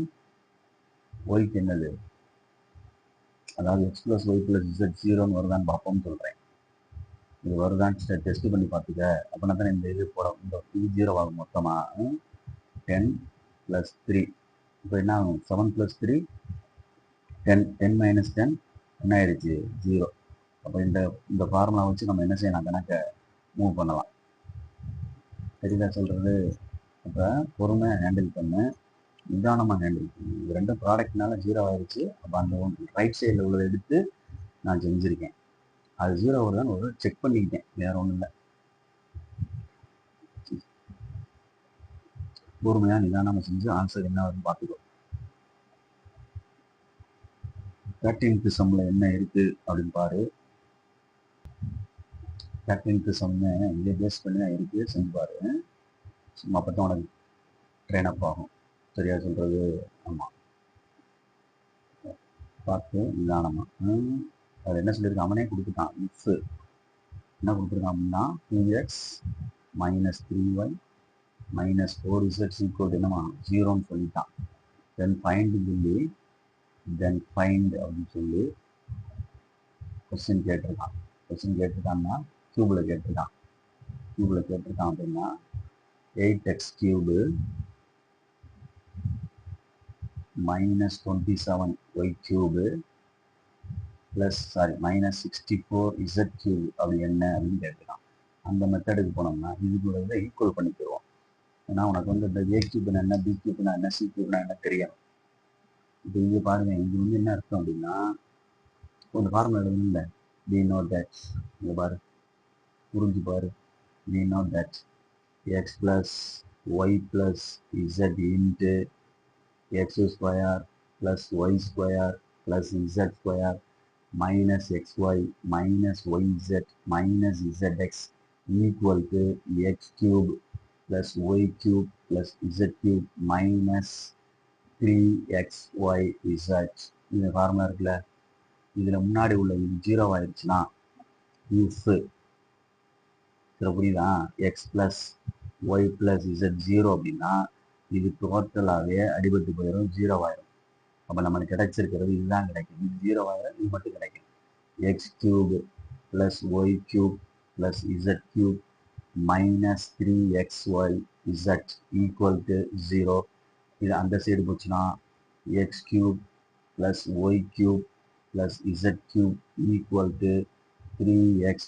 A: ஒய்க்கு என்னது, அதாவது x + y + z 0ன்னு வருதான்னு பார்ப்போம்னு சொல்கிறேன். இது வருதான்னு டெஸ்ட் பண்ணி பார்த்துக்க. அப்படின்னா தானே இந்த இது போட, இந்த இது 0 ஆகும் மொத்தமாக. 10 + 3 இப்போ என்ன ஆகும், 7 + 3 10, 10 - 10 என்ன ஆயிடுச்சு 0. அப்போ இந்த ஃபார்முலா வச்சு நம்ம என்ன செய்யலாம், கணக்கை மூவ் பண்ணலாம். சரிதா சொல்கிறது? அப்போ பொறுமையாக ஹேண்டில் பண்ணு, நிதானமாக ஹேண்டில் பண்ணு. இது ரெண்டும் ப்ராடக்ட்னால 0 ஆயிடுச்சு. அப்போ அந்த ரைட் சைடில் உள்ளதை எடுத்து நான் செஞ்சுருக்கேன். அது 0 வருதான்னு ஒரு செக் பண்ணிக்கிட்டேன், வேற ஒன்றும் இல்லை. பொறுமையாக நிதானமாக செஞ்சு ஆன்சர் என்ன வருதுன்னு பார்த்துக்கோ. 13th சம்மில் என்ன இருக்குது அப்படின்னு பாரு. 13th சம்மை இதை பேஸ் பண்ணி தான் இருக்குது, செஞ்சு பாரு. சும்மா அப்போ தான் உனக்கு ட்ரெயின் அப் ஆகும். சரியா சொல்கிறது? ஆமாம், பார்த்து நிதானமாக. அதில் என்ன சொல்லியிருக்கான், அவனே கொடுத்துட்டான். இஃப் என்ன கொடுத்துருக்கான் அப்படின்னா 2x - 3y - 4z = என்னமா 0ன்னு சொல்லிட்டான். தென் ஃபைண்ட் சொல்லி அப்படின்னு சொல்லி கொஸ்டின் கேட்டிருக்கான். கொஸ்டின் கேட்டிருக்கான்னா கியூபில் கேட்டிருக்கான். அப்படின்னா 8x cube -27y cube -64z cube அப்படி என்ன அப்படின்னு கேட்டிருக்கான். அந்த மெத்தடுக்கு போனோம்னா இது கூட ஈக்குவல் பண்ணிக்கிடுவோம். ஏன்னா உனக்கு வந்து இந்த ஏ கியூப்னா என்ன, பி கியூப்னா என்ன, சி கியூப்னா என்ன தெரியும். இப்போ இங்கே பாருங்க, இது வந்து என்ன அர்த்தம் அப்படின்னா ஒரு ஃபார்முலா எழுதணும் இல்லை, we know that. இங்கே பாரு, புரிஞ்சு பாரு. we know that x plus y plus z into x square plus y square plus z square minus xy minus yz minus zx equal to x cube plus y cube plus z cube minus 3xyz. இந்த ஃபார்முலா இருக்குல்ல, இதில் முன்னாடி உள்ள இது 0 ஆயிடுச்சுன்னா இஃப் புரியுதா, x plus y plus z 0 அப்படின்னா இது டோட்டலாகவே அடிபட்டு போயிடும், 0 ஆயிரும். அப்போ நம்மளுக்கு கிடைச்சிருக்கிறது இதுதான் கிடைக்கும். இது 0 ஆயிரம், இது மட்டும் கிடைக்கும். X cube plus y cube plus z cube minus 3xyz equal to 0. இது அந்த சைடு போச்சுன்னா x cube plus y cube plus z cube equal to 3xyz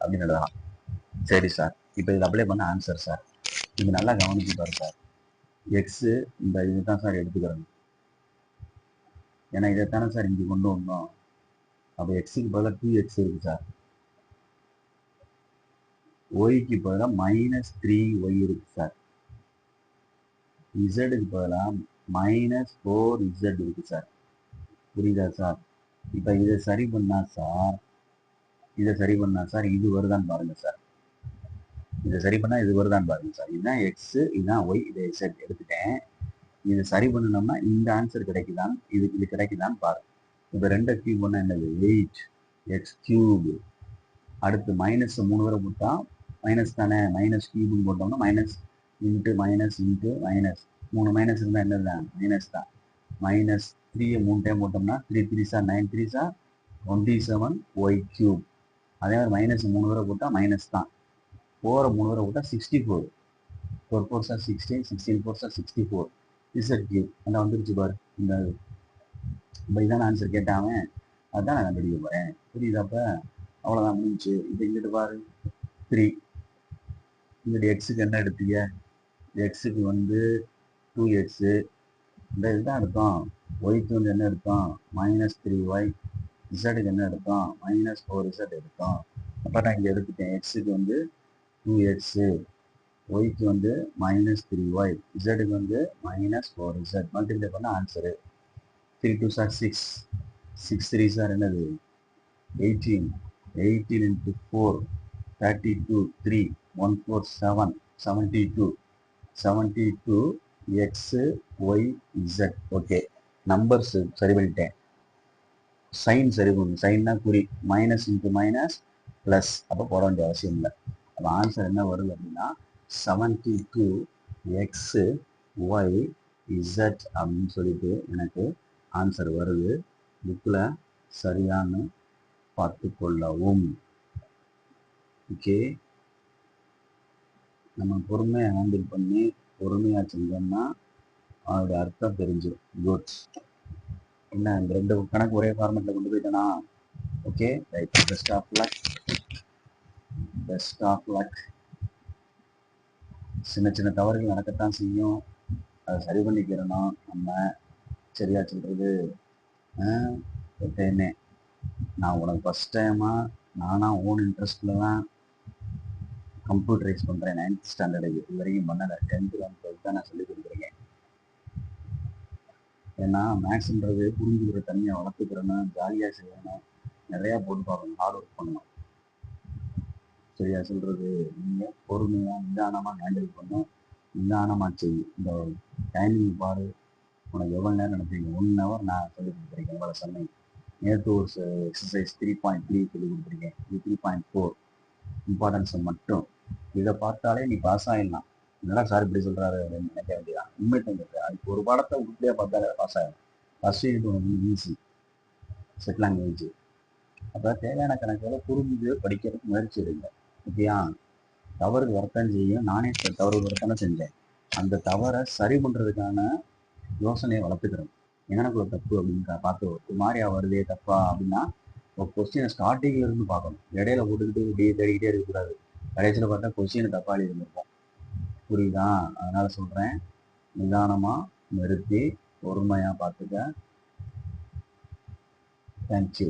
A: அப்படின்னு எழுதலாம். சரி சார், இப்போ இது அப்ளை பண்ண ஆன்சர் சார். இது நல்லா கவனிச்சு பாரு சார். எக்ஸு இந்த இதுதான் சார் எடுத்துக்கிறது, ஏன்னா இதைத்தானே சார் இங்கே கொண்டு வந்தோம். அப்போ எக்ஸுக்கு பதிலாக 2x இருக்கு சார், ஒய்க்கு பதிலாக -3y இருக்கு சார், இசட்டுக்கு பதிலாக -4z இருக்கு சார். புரியுதா சார்? இப்போ இதை சரி பண்ணா சார் இது வருதான்னு பாருங்க சார். இதை சரி பண்ணா இது வருதான்னு பாருங்க சார். இதுதான் எக்ஸ், இதுதான் ஒய், இதை இசட் எடுத்துட்டேன். இது சரி பண்ணணும்னா இந்த ஆன்சர் கிடைக்குதான், இது கிடைக்குதான்னு பாருங்க. இப்போ 2 கியூப் பண்ணால் என்னது 8x கியூப். அடுத்து மைனஸ் 3 வரை போட்டா மைனஸ் தானே, மைனஸ் கியூப்னு போட்டோம்னா minus into minus into minus, 3 minus இருந்தால் என்னது தான் மைனஸ் தான். மைனஸ் 3 3 டைம் போட்டோம்னா 3 3 சார் 9 3 சார் 27 ஒய் கியூப். அதே மாதிரி மைனஸ் 3 தடவை போட்டால் மைனஸ் தான். 4 3 தடவை போட்டால் 64. 4 4 சார் 16 16 4 சார் 64 இசட் கியூப். அதான் வந்துருச்சு பாரு. இந்த இப்படிதான் ஆன்சர் கேட்டாங்க, அதுதான் நான் கண்டுபிடிக்க போகிறேன். புரியுதாப்ப? அவ்வளோதான் முடிஞ்சு. இது இங்கிட்டு பாரு 3. இங்கிட்டு எக்ஸுக்கு என்ன எடுத்தீங்க? எக்ஸுக்கு வந்து 2x. இந்த இதுதான் எடுத்தோம். ஒய்க்கு வந்து என்ன எடுத்தோம்? Minus 3y. இசட்டுக்கு என்ன எடுத்தோம்? மைனஸ் 4z எடுத்தோம். அப்போ நான் இங்கே எடுத்துட்டேன். எக்ஸுக்கு வந்து 2x, ஒய்க்கு வந்து மைனஸ் 3y, இசட்டுக்கு வந்து மைனஸ் 4z. மல்டிப்ளை பண்ண ஆன்சரு 3 2 சார் 6, 6 3 சார் என்னது 18, 18 into 4 32, 3 1 4 7 72, 72 x y z. Okay, numbers சரி பண்ணிட்டேன். சைன் சரி பண்ணணும். சைன்னா குறி, மைனஸ் இன்ட்டு மைனஸ் ப்ளஸ், அப்போ போட வேண்டிய அவசியம் இல்லை. அப்போ ஆன்சர் என்ன வருது அப்படின்னா 72 x y z அப்படின்னு சொல்லிட்டு எனக்கு ஆன்சர் வருது. புக்கில் சரியானு பார்த்து கொள்ளவும். ஓகே, நம்ம பொறுமையாக ஹேண்டில் பண்ணி பொறுமையாக செஞ்சோம்னா அதோட அர்த்தம் தெரிஞ்சிடும். குட்ஸ். என்ன இந்த 2 கணக்கு ஒரே ஃபார்மெட்டில் கொண்டு போயிட்டேனா? Okay right. Best of luck, best of luck. சின்ன சின்ன தவறுகள் நடக்கத்தான் செய்யும், அதை சரி பண்ணிக்கிறணும் நம்ம. சரியா சொல்கிறது? எப்பயுமே நான் உனக்கு ஃபஸ்ட் டைமாக நானாக ஓன் இன்ட்ரெஸ்டில் தான் கம்ப்யூட்டரைஸ் பண்ணுறேன். 9th ஸ்டாண்டர்டுக்கு இது வரைக்கும் பண்ணலை. 10th 12th தான் நான் சொல்லிக் கொடுக்குறேங்க. ஏன்னா மேக்ஸ்ன்றது புரிஞ்சுக்கிற தன்மையை வளர்த்துக்கிறணும், ஜாலியாக செய்யணும், நிறையா போட்டு பார்க்கணும், ஹார்ட் ஒர்க் பண்ணணும். சரியா சொல்கிறது? நீங்கள் பொறுமையாக நிதானமாக ஹேண்டில் பண்ணணும், நிதானமாக செய்யும். இந்த டைமிங் பாரு, உனக்கு எவ்வளோ நேரம் நடத்துறீங்க? 1 hour நான் சொல்லி கொடுத்துருக்கேன். எவ்வளோ சொன்னேன்? நேற்று ஒரு எக்ஸசைஸ் 3.3 சொல்லி கொடுத்துருக்கேன். இது 3.4 இம்பார்ட்டன்ஸை மட்டும். இதை பார்த்தாலே நீ பாஸ் ஆகிடலாம். இதெல்லாம் சார் இப்படி சொல்கிறாரு அப்படின்னு நினைக்க வேண்டியதான். உண்மை தந்துட்டு அதுக்கு ஒரு பாடத்தை உருப்படியாக பார்த்தாலே பாஸ் ஆகிடும். ஃபர்ஸ்ட் யூனிட் வந்து ஈஸி, செட் லாங்குவேஜ். அப்போ தேவையான கணக்குகளை புரிஞ்சு படிக்கிறதுக்கு முயற்சி எடுங்க. ஓகேயா? தவறு வரத்தான் செய்யும். நானே தவறு வரத்தானே செஞ்சேன். அந்த தவறை சரி பண்ணுறதுக்கான யோசனையை வளர்த்துக்கிறோம். எனக்கு ஒரு தப்பு அப்படின்னு பார்த்து ஒரு மாதிரியா வருதே தப்பா அப்படின்னா ஒரு கொஸ்டினை ஸ்டார்டிங்ல இருந்து பார்க்கணும். இடையில போட்டுக்கிட்டு இப்படியே தேடிக்கிட்டே இருக்கக்கூடாது. கடைசியில் பார்த்தா கொஸ்டினை தப்பாளி இருந்திருப்போம். புரியுதா? அதனால சொல்றேன், நிதானமா நிறுத்தி பொறுமையா பார்த்துக்க. தேங்க்யூ.